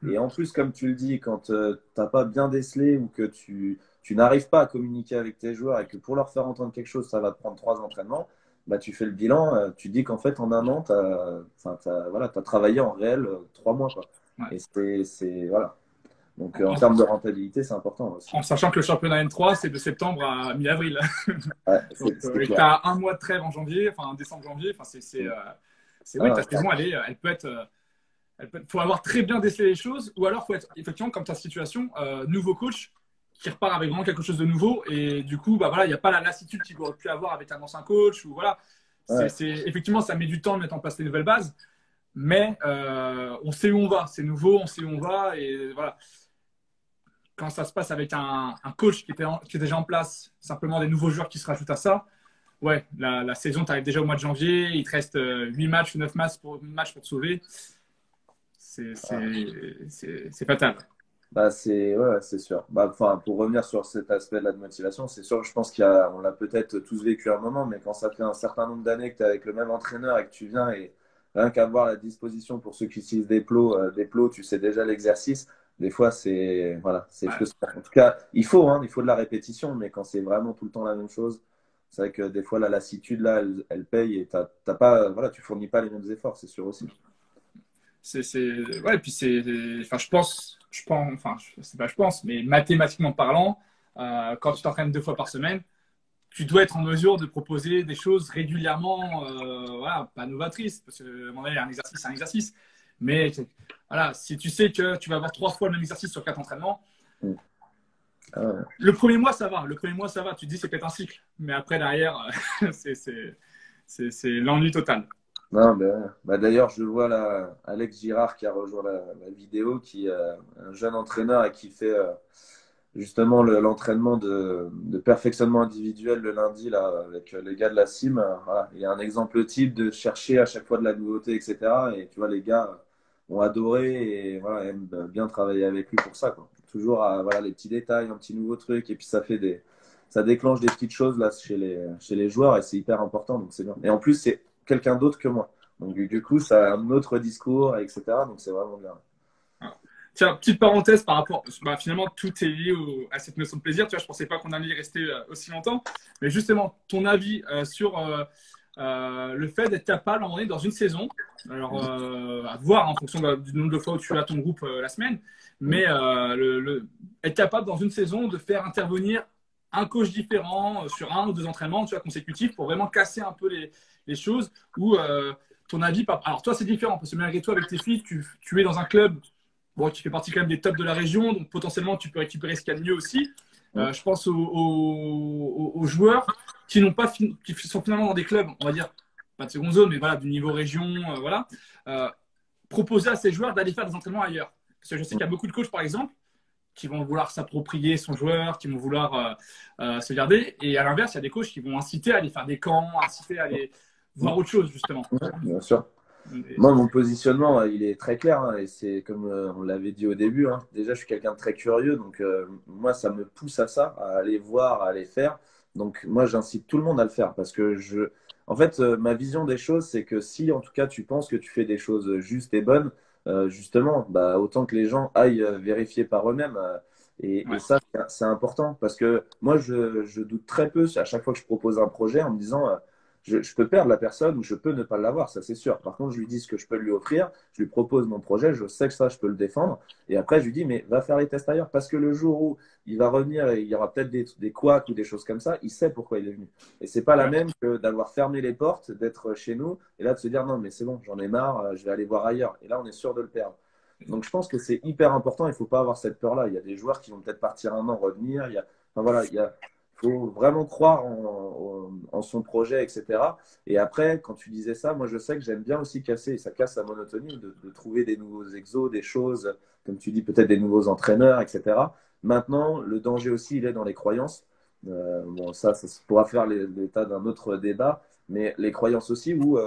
Et en plus, comme tu le dis, quand tu n'as pas bien décelé ou que tu n'arrives pas à communiquer avec tes joueurs et que pour leur faire entendre quelque chose, ça va te prendre 3 entraînements, bah, tu fais le bilan, tu dis qu'en fait, en un an, tu as, voilà, t'as travaillé en réel 3 mois. Quoi. Ouais. Et voilà. Donc, en En, termes de rentabilité, c'est important aussi. en sachant que le championnat N3, c'est de septembre à mi-avril. Ouais, Donc, c'est et tu clair. as un mois de trêve en janvier, enfin décembre-janvier. Enfin, oui, Ah, ta saison, elle peut être. Il faut avoir très bien décelé les choses, ou alors il faut être effectivement comme ta situation, nouveau coach qui repart avec vraiment quelque chose de nouveau, et du coup, bah voilà, il n'y a pas la lassitude qu'il aurait pu avoir avec un ancien coach, ou voilà. ouais, Effectivement, ça met du temps de mettre en place les nouvelles bases, mais on sait où on va, c'est nouveau, on sait où on va, et voilà. Quand ça se passe avec un coach qui est déjà en place, simplement des nouveaux joueurs qui se rajoutent à ça, ouais, la saison, tu arrives déjà au mois de janvier, il te reste 8 matchs ou 9 matchs pour te sauver. C'est fatal. Bah, c'est sûr. Bah, enfin, pour revenir sur cet aspect-là de motivation, c'est sûr, je pense on l'a peut-être tous vécu un moment, mais quand ça fait un certain nombre d'années que tu es avec le même entraîneur et que tu viens et rien qu'avoir la disposition pour ceux qui utilisent des plots, tu sais déjà l'exercice. Des fois, voilà, c'est Ouais. frustrant. En tout cas, il faut de la répétition, mais quand c'est vraiment tout le temps la même chose, c'est vrai que des fois, la lassitude, là, elle paye et t'as pas, voilà, tu fournis pas les mêmes efforts, c'est sûr aussi. Ouais, et puis enfin, enfin, c'est pas je pense, mais mathématiquement parlant, quand tu t'entraînes 2 fois par semaine, tu dois être en mesure de proposer des choses régulièrement, voilà, pas novatrices, parce que à un moment donné, un exercice, c'est un exercice. Mais voilà, si tu sais que tu vas avoir 3 fois le même exercice sur 4 entraînements, Mm. Ah ouais. le premier mois, ça va. Le premier mois, ça va. Tu te dis, c'est peut-être un cycle. Mais après, derrière, c'est l'ennui total. Non, mais, ouais. Bah, d'ailleurs, je vois là, Alex Girard qui a rejoint la vidéo, qui est un jeune entraîneur et qui fait justement l'entraînement de perfectionnement individuel le lundi là, avec les gars de la CIM. Voilà. Il y a un exemple type de chercher à chaque fois de la nouveauté, etc. Et tu vois, les gars ont adoré et voilà, aiment bien travailler avec lui pour ça, quoi. Toujours voilà, les petits détails, un petit nouveau truc, et puis ça déclenche des petites choses là chez les joueurs et c'est hyper important, donc c'est bien. Et en plus, c'est quelqu'un d'autre que moi. Donc du coup, ça a un autre discours, etc. Donc c'est vraiment bien. Voilà. Tiens, petite parenthèse par rapport, bah, finalement, tout est lié à cette notion de plaisir. Tu vois, je pensais pas qu'on allait y rester aussi longtemps. Mais justement, ton avis sur le fait d'être capable, à un moment donné, dans une saison, alors à voir en fonction du nombre de fois où tu as ton groupe la semaine, Mm. mais être capable dans une saison de faire intervenir un coach différent sur 1 ou 2 entraînements, tu vois, consécutifs pour vraiment casser un peu les choses ou ton avis. Alors toi, c'est différent parce que malgré tout, avec tes filles, tu es dans un club bon, qui fait partie quand même des tops de la région, donc potentiellement tu peux récupérer ce qu'il y a de mieux aussi. Mm. Je pense aux joueurs qui n'ont pas qui sont finalement dans des clubs, on va dire pas de seconde zone, mais voilà du niveau région, voilà. Euh, Proposer à ces joueurs d'aller faire des entraînements ailleurs. Parce que je sais qu'il y a beaucoup de coachs, par exemple, qui vont vouloir s'approprier son joueur, qui vont vouloir se garder, et à l'inverse, il y a des coachs qui vont inciter à aller faire des camps, inciter à aller voir autre chose justement. Ouais, bien sûr. Et- Moi, mon positionnement, il est très clair, hein, et c'est comme on l'avait dit au début, hein. Déjà, je suis quelqu'un de très curieux, donc moi, ça me pousse à ça, à aller voir, à aller faire. Donc, moi, j'incite tout le monde à le faire parce que en fait, ma vision des choses, c'est que si, en tout cas, tu penses que tu fais des choses justes et bonnes, justement, bah, autant que les gens aillent vérifier par eux-mêmes. Et ouais. ça, c'est important parce que moi, je doute très peu à chaque fois que je propose un projet en me disant je peux perdre la personne ou je peux ne pas l'avoir, ça c'est sûr. Par contre, je lui dis ce que je peux lui offrir, je lui propose mon projet, je sais que ça, je peux le défendre. Et après, je lui dis, mais va faire les tests ailleurs. Parce que le jour où il va revenir et il y aura peut-être des couacs ou des choses comme ça, il sait pourquoi il est venu. Et c'est pas la Ouais. même que d'avoir fermé les portes, d'être chez nous et là de se dire, non, mais c'est bon, j'en ai marre, je vais aller voir ailleurs. Et là, on est sûr de le perdre. Donc, je pense que c'est hyper important. Il ne faut pas avoir cette peur-là. Il y a des joueurs qui vont peut-être partir un an, revenir. Enfin, voilà, il faut vraiment croire en son projet, etc. Et après, quand tu disais ça, moi je sais que j'aime bien aussi casser, et ça casse la monotonie, de trouver des nouveaux exos, des choses, comme tu dis, peut-être des nouveaux entraîneurs, etc. Maintenant, le danger aussi, il est dans les croyances. Bon, ça pourra faire l'état d'un autre débat, mais les croyances aussi où,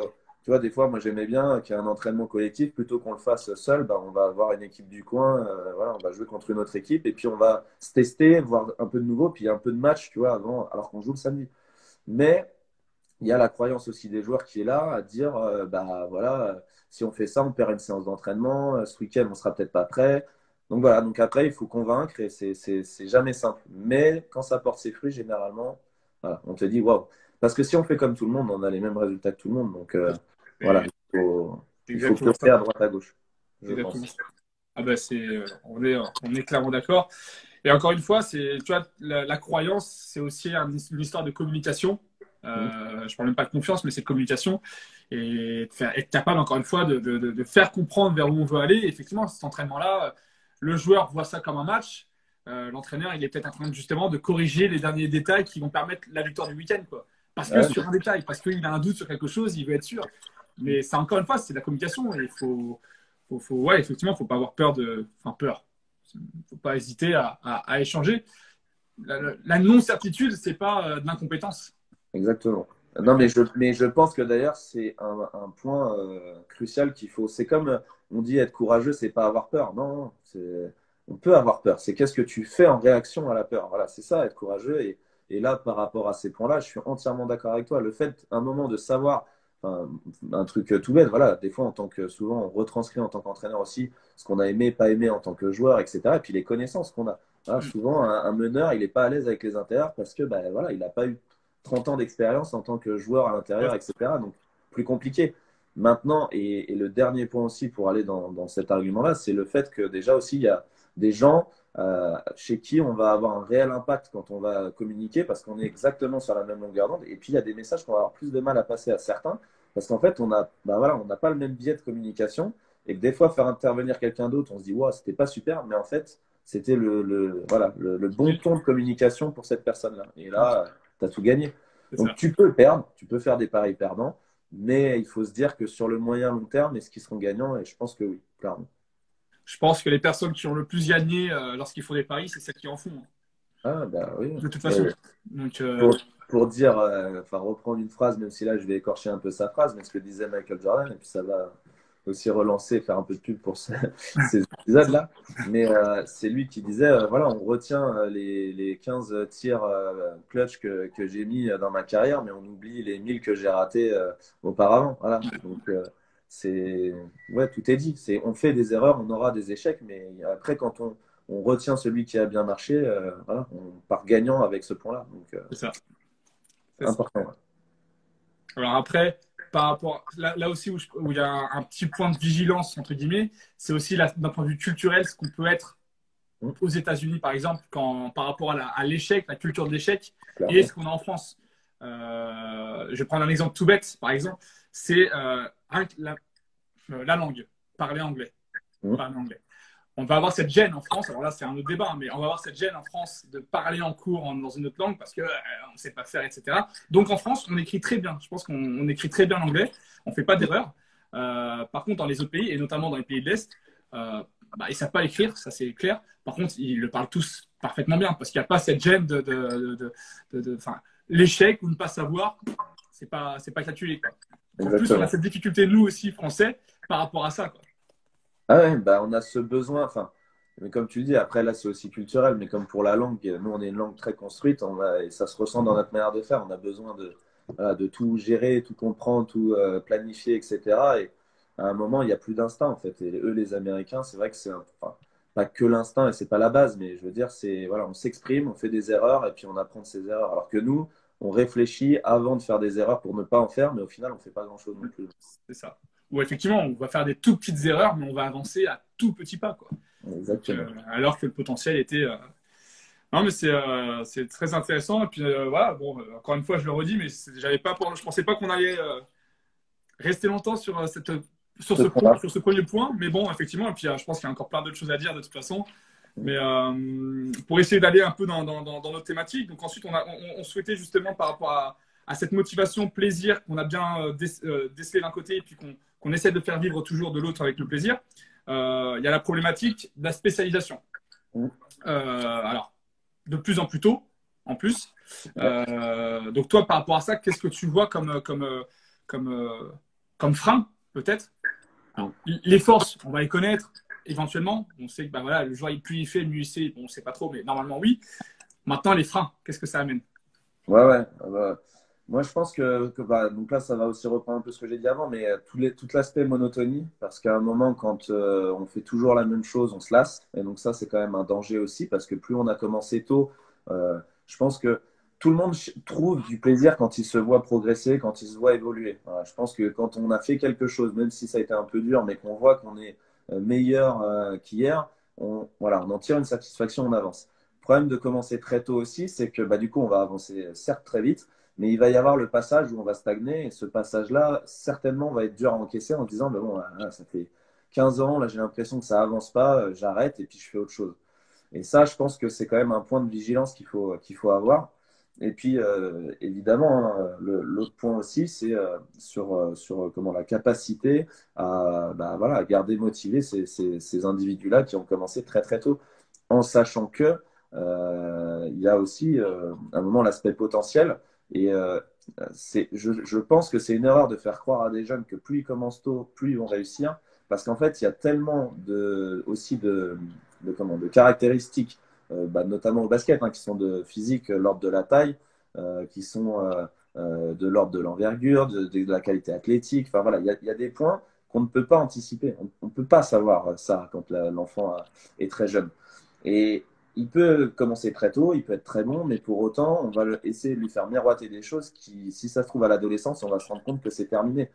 tu vois, des fois, moi j'aimais bien qu'il y ait un entraînement collectif, plutôt qu'on le fasse seul, bah, on va avoir une équipe du coin, voilà, on va jouer contre une autre équipe, et puis on va se tester, voir un peu de nouveau, puis un peu de match, tu vois, avant, alors qu'on joue le samedi. Mais il y a la croyance aussi des joueurs qui est là à dire bah voilà, si on fait ça, on perd une séance d'entraînement, ce week-end, on sera peut-être pas prêt. Donc voilà, donc après, il faut convaincre et c'est jamais simple. Mais quand ça porte ses fruits, généralement, voilà, on te dit waouh. Parce que si on fait comme tout le monde, on a les mêmes résultats que tout le monde. Donc voilà, C'est il faut exactement piocher ça. à droite à gauche, je Exactement pense. ça. Ah ben on est clairement d'accord. Et encore une fois, tu vois, la croyance, c'est aussi une histoire de communication. Mm. Je parle même pas de confiance, mais c'est de communication. Et être capable, encore une fois, de faire comprendre vers où on veut aller. Et effectivement, cet entraînement-là, le joueur voit ça comme un match. L'entraîneur, il est peut-être en train justement de corriger les derniers détails qui vont permettre la victoire du week-end, quoi. Parce que Ouais, sur un détail, parce qu'il a un doute sur quelque chose, il veut être sûr. Mais c'est encore une fois, c'est de la communication. Et ouais, effectivement, faut pas avoir peur enfin, peur. Faut pas hésiter à échanger. La non-certitude, c'est pas de l'incompétence. exactement. Non, D'accord. mais je pense que d'ailleurs, c'est un point crucial qu'il faut. C'est comme on dit être courageux, c'est pas avoir peur. Non, non, on peut avoir peur. C'est qu'est-ce que tu fais en réaction à la peur. Voilà, c'est ça, être courageux. Et là, par rapport à ces points-là, je suis entièrement d'accord avec toi. Le fait, un moment, de savoir, enfin, un truc tout bête, voilà, des fois, souvent, on retranscrit en tant qu'entraîneur aussi ce qu'on a aimé, pas aimé en tant que joueur, etc. Et puis les connaissances qu'on a. Voilà, Mm. souvent, un meneur, il n'est pas à l'aise avec les intérieurs parce que, bah, voilà, il n'a pas eu 30 ans d'expérience en tant que joueur à Ouais, l'intérieur, etc. Donc, plus compliqué. Maintenant, et le dernier point aussi pour aller dans cet argument-là, c'est le fait que déjà aussi, il y a des gens chez qui on va avoir un réel impact quand on va communiquer parce qu'on est exactement sur la même longueur d'onde. Et puis, il y a des messages qu'on va avoir plus de mal à passer à certains parce qu'en fait, bah voilà, on n'a pas le même biais de communication et que des fois, faire intervenir quelqu'un d'autre, on se dit, ouais, c'était pas super, mais en fait, c'était voilà, le bon ton de communication pour cette personne-là. Et là, tu as tout gagné. c'est Donc, ça. tu peux perdre, tu peux faire des paris perdants, mais il faut se dire que sur le moyen long terme, est-ce qu'ils seront gagnants? Et je pense que oui, clairement. Je pense que les personnes qui ont le plus gagné lorsqu'ils font des paris, c'est celles qui en font, hein, Ah, bah oui. de toute façon. Mais Donc, pour dire, enfin, reprendre une phrase, même si là, je vais écorcher un peu sa phrase, mais ce que disait Michael Jordan, et puis ça va aussi relancer, faire un peu de pub pour ces épisodes-là. Mais c'est lui qui disait, voilà, on retient les 15 tirs clutch que j'ai mis dans ma carrière, mais on oublie les 1000 que j'ai ratés auparavant. Voilà. Donc, c'est, ouais, tout est dit. On fait des erreurs, on aura des échecs, mais après, quand on retient celui qui a bien marché, voilà, on part gagnant avec ce point-là. Donc, c'est ça. C'est ça. important. Ouais. Alors après, par rapport là aussi où il y a un petit point de vigilance entre guillemets, c'est aussi d'un point de vue culturel ce qu'on peut être Mmh, aux États-Unis par exemple par rapport à l'échec, la culture de l'échec, et ce clairement. qu'on a en France. Je vais prendre un exemple tout bête par exemple, c'est la langue, parler anglais, Mmh, parler anglais. On va avoir cette gêne en France, alors là c'est un autre débat, hein, mais on va avoir cette gêne en France de parler en cours dans une autre langue parce qu'on ne sait pas faire, etc. Donc en France, on écrit très bien. Je pense qu'on écrit très bien l'anglais, on ne fait pas d'erreur. Par contre, dans les autres pays, et notamment dans les pays de l'Est, bah, ils ne savent pas écrire, ça c'est clair. Par contre, ils le parlent tous parfaitement bien parce qu'il n'y a pas cette gêne l'échec ou ne pas savoir, c'est pas calculé. Quoi. Donc, en plus, on a exactement. cette difficulté, nous aussi, Français, par rapport à ça. Quoi. Ah ouais, bah on a ce besoin, enfin, mais comme tu le dis, après là c'est aussi culturel, mais comme pour la langue, nous on est une langue très construite, et ça se ressent dans notre manière de faire, on a besoin voilà, de tout gérer, tout comprendre, tout planifier, etc. Et à un moment, il n'y a plus d'instinct en fait. Et eux, les Américains, c'est vrai que enfin, pas que l'instinct et c'est pas la base, mais je veux dire, voilà, on s'exprime, on fait des erreurs et puis on apprend de ses erreurs. Alors que nous, on réfléchit avant de faire des erreurs pour ne pas en faire, mais au final, on fait pas grand-chose non plus. C'est ça. Ou effectivement, on va faire des tout petites erreurs, mais on va avancer à tout petits pas. Quoi. Donc, Exactement. alors que le potentiel était. Non, mais c'est très intéressant. Et puis voilà, bon, encore une fois, je le redis, mais je pensais pas qu'on allait rester longtemps Ce point-là. sur ce premier point. Mais bon, effectivement, et puis je pense qu'il y a encore plein d'autres choses à dire de toute façon. Mais pour essayer d'aller un peu dans notre thématique, donc ensuite on souhaitait justement par rapport à cette motivation plaisir qu'on a bien décelé d'un côté et puis qu'on essaie de faire vivre toujours de l'autre avec le plaisir, il y a la problématique de la spécialisation. Mm. Alors, de plus en plus tôt, en plus. Ouais. Donc toi, par rapport à ça, qu'est-ce que tu vois comme, euh, comme frein, peut-être? Mm. Alors, les forces, on va les connaître éventuellement. On sait que bah, voilà, le joueur, plus il fait, mieux il sait. Bon, on ne sait pas trop, mais normalement, oui. Maintenant, les freins, qu'est-ce que ça amène? Ouais, ouais. Moi, je pense bah, donc là, ça va aussi reprendre un peu ce que j'ai dit avant, mais tout l'aspect monotonie, parce qu'à un moment, quand on fait toujours la même chose, on se lasse. Et donc ça, c'est quand même un danger aussi, parce que plus on a commencé tôt, je pense que tout le monde trouve du plaisir quand il se voit progresser, quand il se voit évoluer. Voilà, je pense que quand on a fait quelque chose, même si ça a été un peu dur, mais qu'on voit qu'on est meilleur qu'hier, voilà, on en tire une satisfaction, on avance. Le problème de commencer très tôt aussi, c'est que bah, du coup, on va avancer certes très vite, mais il va y avoir le passage où on va stagner. Et ce passage-là, certainement, va être dur à encaisser en se disant, mais bon, là, ça fait 15 ans, là, j'ai l'impression que ça avance pas, j'arrête et puis je fais autre chose. Et ça, je pense que c'est quand même un point de vigilance qu'il faut avoir. Et puis, évidemment, hein, l'autre point aussi, c'est sur comment, la capacité bah, voilà, à garder motivés ces individus-là qui ont commencé très très tôt, en sachant que il y a aussi à un moment l'aspect potentiel. Et je pense que c'est une erreur de faire croire à des jeunes que plus ils commencent tôt, plus ils vont réussir. Parce qu'en fait, il y a tellement aussi de caractéristiques, notamment au basket, hein, qui sont de physique, l'ordre de la taille, qui sont de l'ordre de l'envergure, de la qualité athlétique. Enfin voilà, il y a des points qu'on ne peut pas anticiper. On ne peut pas savoir ça quand l'enfant est très jeune. Et il peut commencer très tôt, il peut être très bon, mais pour autant, on va essayer de lui faire miroiter des choses qui, si ça se trouve à l'adolescence, on va se rendre compte que c'est terminé.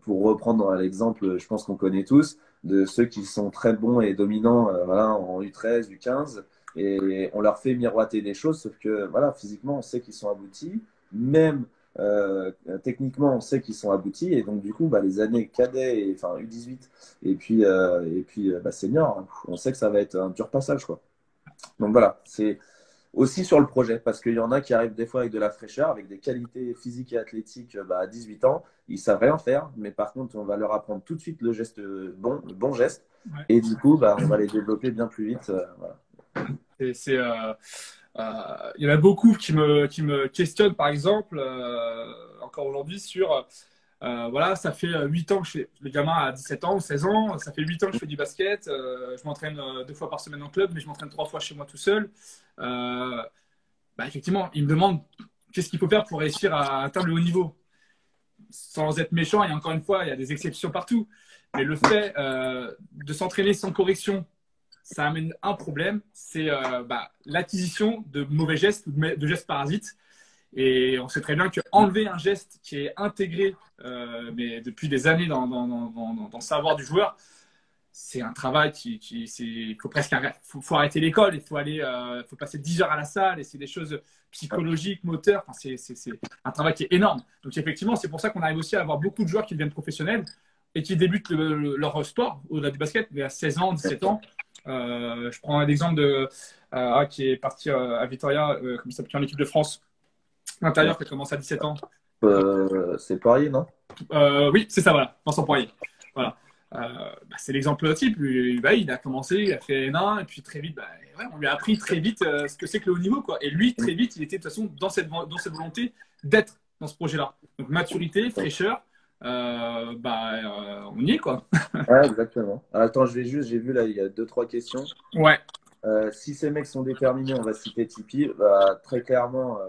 Pour reprendre l'exemple, je pense qu'on connaît tous, de ceux qui sont très bons et dominants voilà, en U13, U15, et on leur fait miroiter des choses, sauf que voilà, physiquement, on sait qu'ils sont aboutis, même techniquement, on sait qu'ils sont aboutis, et donc du coup, les années cadets, enfin U18, et puis senior, hein, on sait que ça va être un dur passage, quoi. Donc voilà, c'est aussi sur le projet, parce qu'il y en a qui arrivent des fois avec de la fraîcheur, avec des qualités physiques et athlétiques à 18 ans, ils savent rien faire, mais par contre, on va leur apprendre tout de suite le bon geste, Ouais. et du coup, on va les développer bien plus vite. Voilà. Il y en a beaucoup qui me questionnent, par exemple, encore aujourd'hui, sur voilà, ça fait 8 ans que je fais. Le gamin a 17 ans ou 16 ans, ça fait 8 ans que je fais du basket. Je m'entraîne 2 fois par semaine en club, mais je m'entraîne 3 fois chez moi tout seul. Effectivement, il me demande qu'est-ce qu'il faut faire pour réussir à atteindre le haut niveau. Sans être méchant, et encore une fois, il y a des exceptions partout. Mais le fait de s'entraîner sans correction, ça amène un problème, c'est l'acquisition de mauvais gestes ou de gestes parasites. Et on sait très bien qu'enlever un geste qui est intégré mais depuis des années dans le savoir du joueur, c'est un travail il faut presque faut arrêter l'école, il faut passer 10 heures à la salle, et c'est des choses psychologiques, moteurs. Enfin, c'est un travail qui est énorme. Donc effectivement, c'est pour ça qu'on arrive aussi à avoir beaucoup de joueurs qui deviennent professionnels et qui débutent leur sport au-delà du basket, mais à 16 ans, 17 ans. Je prends un exemple qui est parti à Vitoria, comme ça, en équipe de France, l'intérieur, qui a commencé à 17 ans. C'est Poirier, non? Oui, c'est ça, voilà, Vincent Poirier. Voilà. C'est l'exemple type. Lui, il a commencé, il a fait N1, et puis très vite, on lui a appris très vite ce que c'est que le haut niveau, quoi. Et lui, très vite, il était de toute façon dans cette volonté d'être dans ce projet-là. Donc maturité, fraîcheur, on y est, quoi. Ouais, exactement. Attends, j'ai vu là, il y a 2-3 questions. Ouais. Si ces mecs sont déterminés, on va citer Tipeee. Très clairement,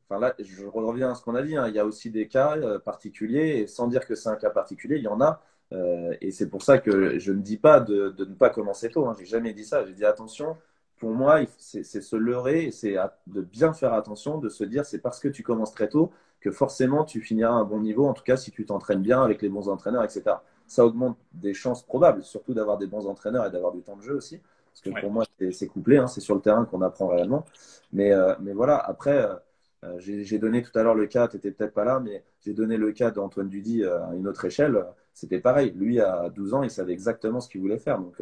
là, je reviens à ce qu'on a dit, hein, il y a aussi des cas particuliers, et sans dire que c'est un cas particulier, il y en a. Et c'est pour ça que je ne dis pas de ne pas commencer tôt. Hein. J'ai jamais dit ça. J'ai dit attention. Pour moi, c'est se leurrer, et c'est de bien faire attention, de se dire c'est parce que tu commences très tôt que forcément tu finiras à un bon niveau. En tout cas, si tu t'entraînes bien avec les bons entraîneurs, etc. Ça augmente des chances probables, surtout d'avoir des bons entraîneurs et d'avoir du temps de jeu aussi. Parce que pour moi, c'est couplé, hein, c'est sur le terrain qu'on apprend réellement. Mais voilà, après, j'ai donné tout à l'heure le cas, tu n'étais peut-être pas là, mais j'ai donné le cas d'Antoine Dudy à une autre échelle. C'était pareil. Lui, à 12 ans, il savait exactement ce qu'il voulait faire. Donc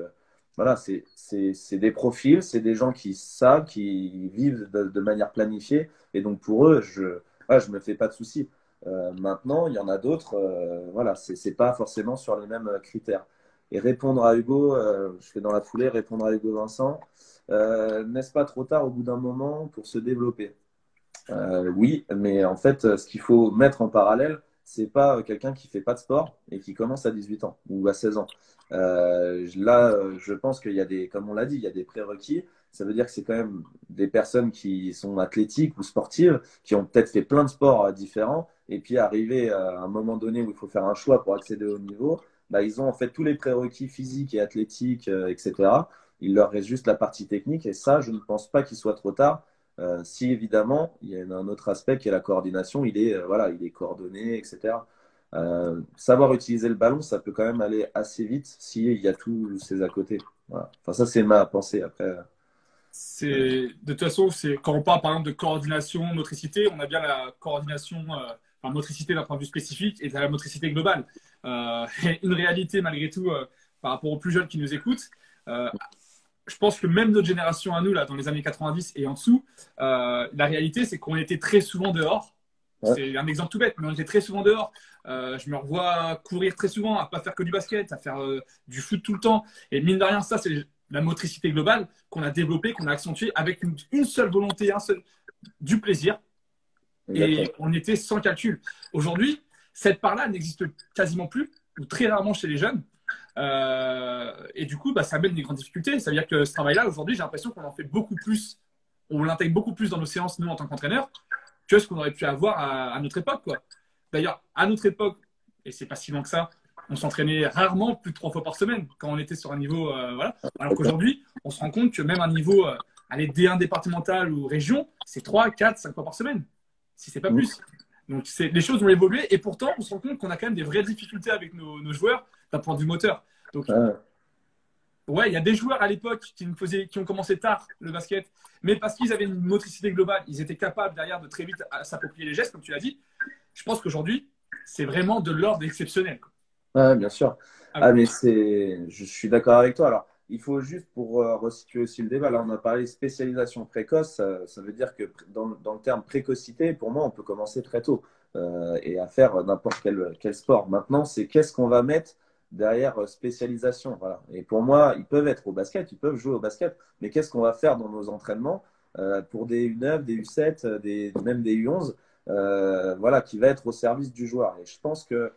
voilà, c'est des profils, c'est des gens qui savent, qui vivent de manière planifiée. Et donc pour eux, je ne me fais pas de soucis. Maintenant, il y en a d'autres, voilà, c'est pas forcément sur les mêmes critères. Et répondre à Hugo, je fais dans la foulée, répondre à Hugo Vincent, n'est-ce pas trop tard au bout d'un moment pour se développer? Oui, mais en fait, ce qu'il faut mettre en parallèle, c'est pas quelqu'un qui fait pas de sport et qui commence à 18 ans ou à 16 ans. Là, je pense qu'il y a comme on l'a dit, il y a des prérequis. Ça veut dire que c'est quand même des personnes qui sont athlétiques ou sportives, qui ont peut-être fait plein de sports différents, et puis arriver à un moment donné où il faut faire un choix pour accéder au niveau, ils ont en fait tous les prérequis physiques et athlétiques, etc. Il leur reste juste la partie technique, et ça, je ne pense pas qu'il soit trop tard. Si évidemment, il y a un autre aspect qui est la coordination, il est coordonné, etc. Savoir utiliser le ballon, ça peut quand même aller assez vite s'il y a tous ces à côté. Voilà. Enfin, ça, c'est ma pensée après. De toute façon, quand on parle par exemple de coordination, motricité, on a bien la coordination, motricité d'un point de vue spécifique, et la motricité globale. Une réalité malgré tout par rapport aux plus jeunes qui nous écoutent. Je pense que même notre génération à nous, là, dans les années 90 et en dessous, la réalité, c'est qu'on était très souvent dehors. Ouais. C'est un exemple tout bête, mais on était très souvent dehors. Je me revois courir très souvent, à pas faire que du basket, à faire du foot tout le temps. Et mine de rien, ça, c'est la motricité globale qu'on a développée, qu'on a accentuée avec une seule volonté, du plaisir. Exactement. Et on était sans calcul. Aujourd'hui, cette part-là n'existe quasiment plus, ou très rarement chez les jeunes. Et du coup, bah, ça amène des grandes difficultés. Ça veut dire que ce travail-là, aujourd'hui, j'ai l'impression qu'on en fait beaucoup plus, on l'intègre beaucoup plus dans nos séances, nous, en tant qu'entraîneurs, que ce qu'on aurait pu avoir à notre époque, quoi. D'ailleurs, à notre époque, et c'est pas si loin que ça, on s'entraînait rarement plus de 3 fois par semaine quand on était sur un niveau, voilà. Alors qu'aujourd'hui, on se rend compte que même un niveau, allez, D1 départemental ou région, c'est 3, 4, 5 fois par semaine, si c'est pas plus. Donc, les choses ont évolué et pourtant, on se rend compte qu'on a quand même des vraies difficultés avec nos joueurs d'un point de vue moteur. Donc, ouais, il y a des joueurs à l'époque qui ont commencé tard le basket, mais parce qu'ils avaient une motricité globale, ils étaient capables derrière de très vite s'approprier les gestes, comme tu l'as dit. Je pense qu'aujourd'hui, c'est vraiment de l'ordre exceptionnel. Ouais, bien sûr. Ah Ah, oui. mais je suis d'accord avec toi. Alors, il faut juste pour resituer aussi le débat. Là, on a parlé de spécialisation précoce. Ça veut dire que dans le terme précocité, pour moi, on peut commencer très tôt et à faire n'importe quel sport. Maintenant, c'est qu'est-ce qu'on va mettre derrière spécialisation. Voilà. Et pour moi, ils peuvent être au basket, ils peuvent jouer au basket, mais qu'est-ce qu'on va faire dans nos entraînements pour des U9, des U7, même des U11, voilà, qui va être au service du joueur. Et je pense que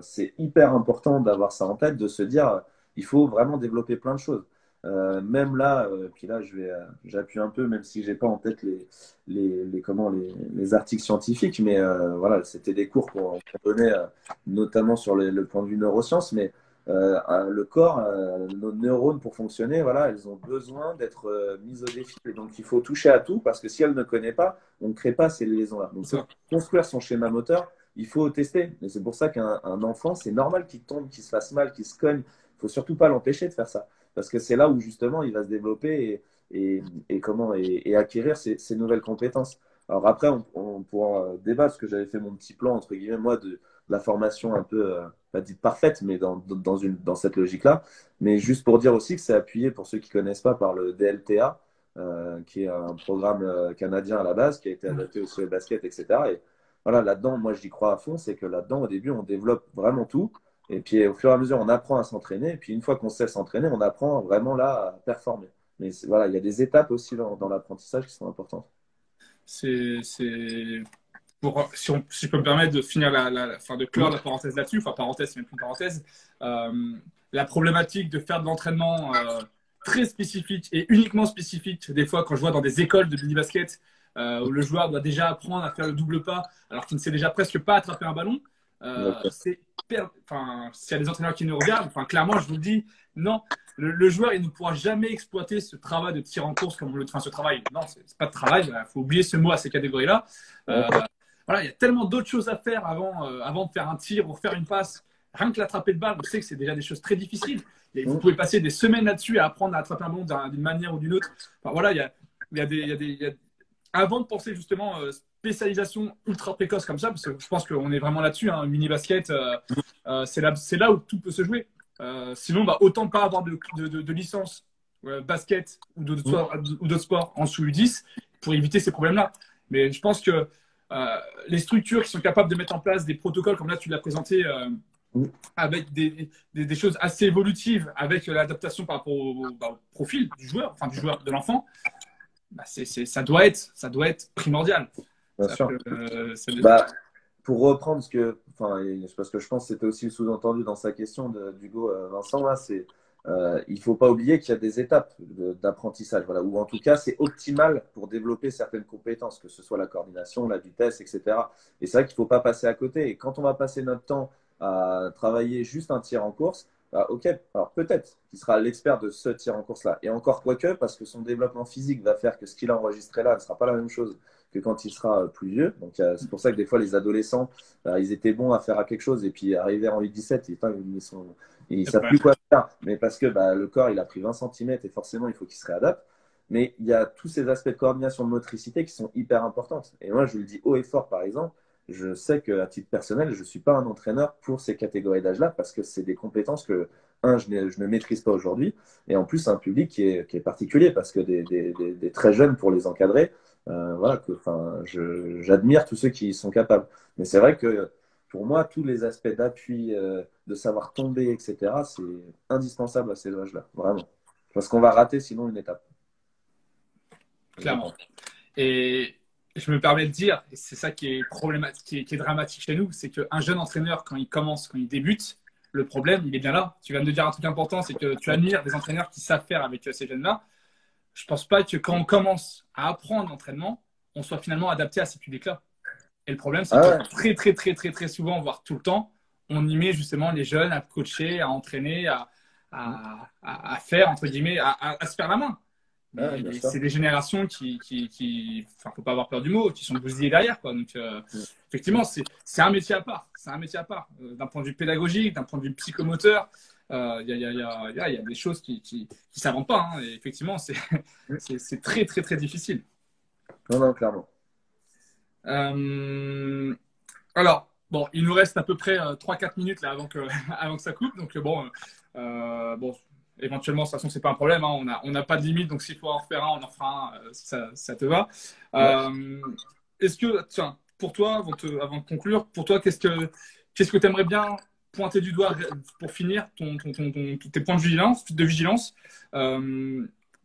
c'est hyper important d'avoir ça en tête, de se dire il faut vraiment développer plein de choses. Même là, puis là j'appuie un peu, même si j'ai pas en tête les articles scientifiques, mais voilà, c'était des cours qu'on donnait notamment sur le point de vue neurosciences, mais le corps, nos neurones pour fonctionner, voilà, elles ont besoin d'être mises au défi. Et donc il faut toucher à tout parce que si elle ne connaît pas, on ne crée pas ces liaisons-là. Donc pour construire son schéma moteur, il faut tester. Et c'est pour ça qu'un enfant, c'est normal qu'il tombe, qu'il se fasse mal, qu'il se cogne. Il faut surtout pas l'empêcher de faire ça. Parce que c'est là où justement il va se développer et acquérir ces nouvelles compétences. Alors après, on pourra débattre, parce que j'avais fait mon petit plan, entre guillemets, moi, de la formation un peu, pas dite parfaite, mais dans cette logique-là. Mais juste pour dire aussi que c'est appuyé, pour ceux qui ne connaissent pas, par le DLTA, qui est un programme canadien à la base, qui a été adapté aussi au basket, etc. Et voilà, là-dedans, moi, j'y crois à fond, c'est que là-dedans, au début, on développe vraiment tout. Et puis, au fur et à mesure, on apprend à s'entraîner. Et puis, une fois qu'on sait s'entraîner, on apprend vraiment là à performer. Mais voilà, il y a des étapes aussi dans l'apprentissage qui sont importantes. C'est si je peux me permettre de finir enfin, de clore la parenthèse là-dessus, enfin parenthèse, c'est même plus une parenthèse, la problématique de faire de l'entraînement très spécifique et uniquement spécifique, des fois quand je vois dans des écoles de mini-basket où le joueur doit déjà apprendre à faire le double pas alors qu'il ne sait déjà presque pas attraper un ballon, enfin, s'il y a des entraîneurs qui nous regardent, enfin, clairement, je vous le dis, non, le joueur, il ne pourra jamais exploiter ce travail de tir en course comme enfin, ce travail. Non, c'est pas de travail, il faut oublier ce mot à ces catégories-là. Voilà, il y a tellement d'autres choses à faire avant de faire un tir ou faire une passe. Rien que l'attraper le ballon, on sait que c'est déjà des choses très difficiles. Et vous pouvez passer des semaines là-dessus à apprendre à attraper un ballon d'une manière ou d'une autre. Enfin, voilà, avant de penser justement spécialisation ultra précoce comme ça, parce que je pense qu'on est vraiment là-dessus, hein, mini basket, c'est là où tout peut se jouer. Sinon, bah, autant pas avoir de licence basket ou d'autres sports en sous U10 pour éviter ces problèmes-là. Mais je pense que les structures qui sont capables de mettre en place des protocoles, comme là tu l'as présenté, avec des choses assez évolutives, avec l'adaptation par rapport au profil du joueur, enfin du joueur, de l'enfant, bah, ça doit être primordial. Bien sûr. Que, bah, pour reprendre ce que, enfin, parce que je pense que c'était aussi sous-entendu dans sa question d'Hugo Vincent, là, il ne faut pas oublier qu'il y a des étapes d'apprentissage, voilà, ou en tout cas, c'est optimal pour développer certaines compétences, que ce soit la coordination, la vitesse, etc. Et c'est vrai qu'il ne faut pas passer à côté. Et quand on va passer notre temps à travailler juste un tir en course, bah, ok, alors peut-être qu'il sera l'expert de ce tir en course-là. Et encore quoique, parce que son développement physique va faire que ce qu'il a enregistré là ne sera pas la même chose que quand il sera plus vieux. Donc c'est pour ça que des fois, les adolescents, ils étaient bons à faire à quelque chose, et puis arriver en U17, ils ne savent plus quoi faire. Mais parce que le corps, il a pris 20 cm et forcément, il faut qu'il se réadapte. Mais il y a tous ces aspects de coordination de motricité qui sont hyper importants. Et moi, je le dis haut et fort, par exemple, je sais qu'à titre personnel, je ne suis pas un entraîneur pour ces catégories d'âge-là parce que c'est des compétences que, je ne maîtrise pas aujourd'hui. Et en plus, c'est un public qui est particulier parce que des très jeunes, pour les encadrer, voilà, j'admire tous ceux qui y sont capables. Mais c'est vrai que pour moi, tous les aspects d'appui, de savoir tomber, etc., c'est indispensable à ces âges-là, vraiment. Parce qu'on va rater sinon une étape. clairement. Et je me permets de dire, et c'est ça qui est problématique, qui est dramatique chez nous, c'est qu'un jeune entraîneur, quand il commence, quand il débute, Le problème, il est bien là. Tu viens de dire un truc important, c'est que tu admires des entraîneurs qui savent faire avec ces jeunes-là. Je ne pense pas que quand on commence à apprendre l'entraînement, on soit finalement adapté à ces publics-là. Et le problème, c'est Ah que ouais, très souvent, voire tout le temps, on y met justement les jeunes à coacher, à entraîner, à faire, entre guillemets, à se faire la main. ouais, bien Mais sûr. c'est des générations enfin, faut pas avoir peur du mot, qui sont bousillées derrière, quoi. Donc, effectivement, c'est un métier à part. C'est un métier à part. D'un point de vue pédagogique, d'un point de vue psychomoteur, il y a des choses qui s'inventent pas, hein. Et effectivement, c'est très difficile. Non, non, clairement. Euh, alors, bon, il nous reste à peu près 3-4 minutes là, avant que ça coupe. Donc, bon, éventuellement, de toute façon, c'est pas un problème, hein. On n'a pas de limite. Donc, s'il faut en refaire un, on en fera un, si ça te va. Ouais. Est-ce que, tiens, pour toi, avant de conclure, pour toi, qu'est-ce que tu aimerais bien pointer du doigt pour finir tes points de vigilance,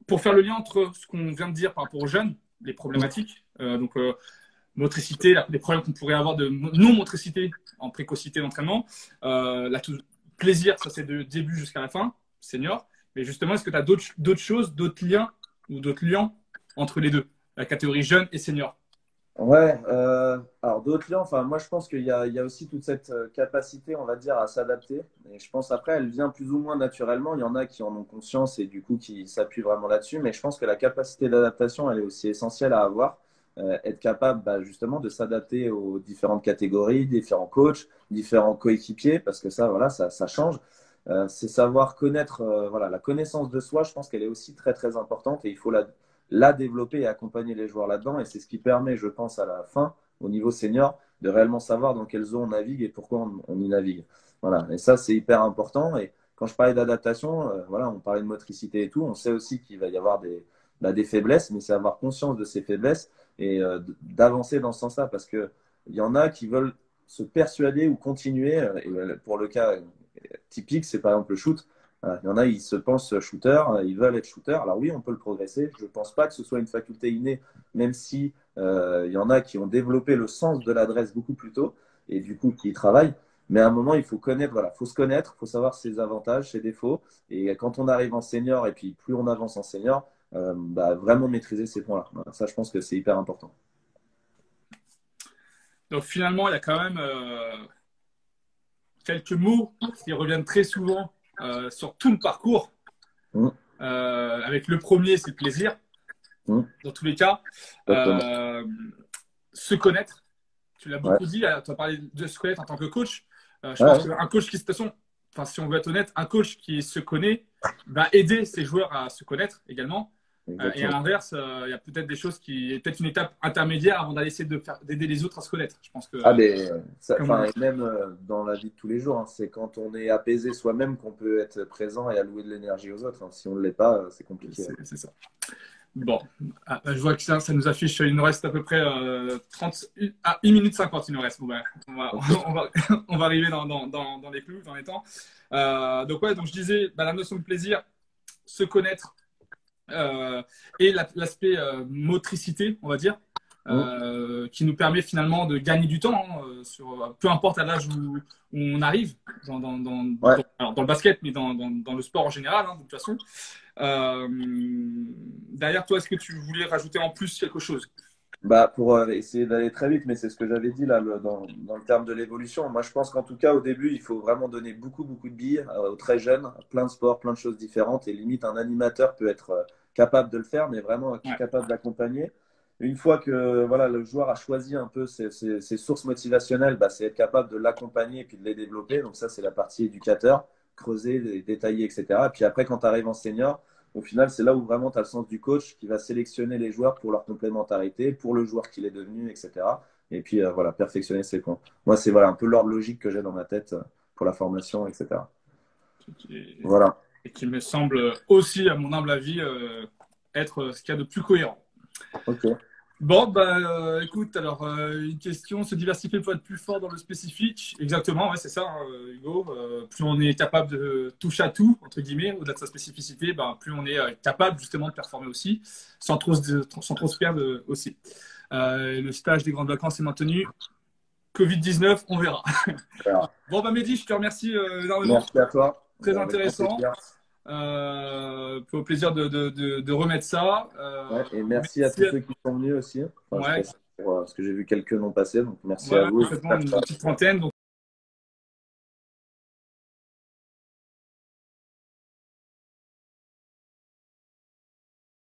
pour faire le lien entre ce qu'on vient de dire par rapport aux jeunes, les problématiques, donc motricité, les problèmes qu'on pourrait avoir de non-motricité en précocité d'entraînement. Plaisir, ça c'est de début jusqu'à la fin, senior. Mais justement, est-ce que tu as d'autres choses, d'autres liens ou d'autres liens entre les deux, la catégorie jeune et senior? Ouais, alors d'autres liens, enfin, moi je pense qu'il y a aussi toute cette capacité, on va dire, à s'adapter. Et je pense après, elle vient plus ou moins naturellement. Il y en a qui en ont conscience et du coup qui s'appuient vraiment là-dessus. Mais je pense que la capacité d'adaptation, elle est aussi essentielle à avoir. Être capable bah, justement de s'adapter aux différentes catégories, différents coachs, différents coéquipiers, parce que ça, voilà, ça change. C'est savoir connaître, voilà, la connaissance de soi, je pense qu'elle est aussi très importante et il faut la développer et accompagner les joueurs là-dedans. Et c'est ce qui permet, je pense, à la fin, au niveau senior, de réellement savoir dans quelle zone on navigue et pourquoi on y navigue. Voilà. Et ça, c'est hyper important. Et quand je parlais d'adaptation, voilà, on parlait de motricité et tout, on sait aussi qu'il va y avoir des faiblesses, mais c'est avoir conscience de ces faiblesses et d'avancer dans ce sens-là, parce qu'il y en a qui veulent se persuader ou continuer, et pour le cas typique, c'est par exemple le shoot. Voilà. Il y en a, ils se pensent shooter, ils veulent être shooter. Alors oui, on peut le progresser. Je ne pense pas que ce soit une faculté innée, même si il y en a qui ont développé le sens de l'adresse beaucoup plus tôt et du coup qui y travaillent. Mais à un moment, il faut connaître, voilà, faut se connaître, faut savoir ses avantages, ses défauts. Et quand on arrive en senior et puis plus on avance en senior, bah, vraiment maîtriser ces points-là. Voilà, ça, je pense que c'est hyper important. Donc finalement, il y a quand même quelques mots qui reviennent très souvent sur tout le parcours. Mmh, Avec le premier, c'est le plaisir, mmh, dans tous les cas. exactement. Euh, Se connaître. Tu l'as Ouais, beaucoup dit, tu as parlé de se connaître en tant que coach. Je pense ouais, qu'un coach qui, de toute façon, enfin, si on veut être honnête, un coach qui se connaît va aider ses joueurs à se connaître également. Et à exactement. l'inverse, il y a peut-être des choses qui, peut-être une étape intermédiaire avant d'aller essayer d'aider les autres à se connaître. Je pense que, Ah, mais comme, enfin, et même dans la vie de tous les jours, hein, c'est quand on est apaisé soi-même qu'on peut être présent et allouer de l'énergie aux autres, hein. Si on ne l'est pas, c'est compliqué. c'est ça. Bon, je vois que ça nous affiche, il nous reste à peu près 1 minute 50, il nous reste. Bon, ben, Ok. on va arriver dans les clous, dans les temps. Donc, ouais, donc je disais, bah, la notion de plaisir, se connaître et l'aspect motricité, on va dire, Mm. qui nous permet finalement de gagner du temps, hein, peu importe à l'âge où on arrive, Ouais. alors dans le basket, mais dans le sport en général, hein, de toute façon. Euh, Derrière toi, est-ce que tu voulais rajouter en plus quelque chose? Bah, pour essayer d'aller très vite, mais c'est ce que j'avais dit là dans le terme de l'évolution. Moi, je pense qu'en tout cas, au début, il faut vraiment donner beaucoup de billes aux très jeunes, plein de sports, plein de choses différentes. Et limite, un animateur peut être capable de le faire, mais vraiment Ouais, capable d'accompagner. Une fois que voilà, le joueur a choisi un peu ses sources motivationnelles, bah, c'est être capable de l'accompagner et puis de les développer. Donc ça, c'est la partie éducateur, creuser, détailler, etc. Et puis après, quand tu arrives en senior, au final, c'est là où vraiment tu as le sens du coach qui va sélectionner les joueurs pour leur complémentarité, pour le joueur qu'il est devenu, etc. Et puis voilà, perfectionner ses points. Moi, c'est voilà, un peu l'ordre logique que j'ai dans ma tête pour la formation, etc. qui, Voilà. et qui me semble aussi, à mon humble avis, être ce qu'il y a de plus cohérent. Ok. Bon, bah, écoute, alors, une question, se diversifier pour être plus fort dans le spécifique. Exactement, ouais, c'est ça, hein, Hugo. Plus on est capable de touche à tout, entre guillemets, au-delà de sa spécificité, bah, plus on est capable justement de performer aussi, sans trop se perdre aussi. Le stage des grandes vacances est maintenu. Covid-19, on verra. Voilà. Bon, bah, Mehdi, je te remercie énormément. Merci à toi. Très Avec grand intéressant. plaisir. Au plaisir de remettre ça. Ouais, et merci à tous ceux qui sont venus aussi. Enfin, Ouais, parce que j'ai vu quelques noms passer, donc merci ouais, à vous. complètement, une petite trentaine. Donc,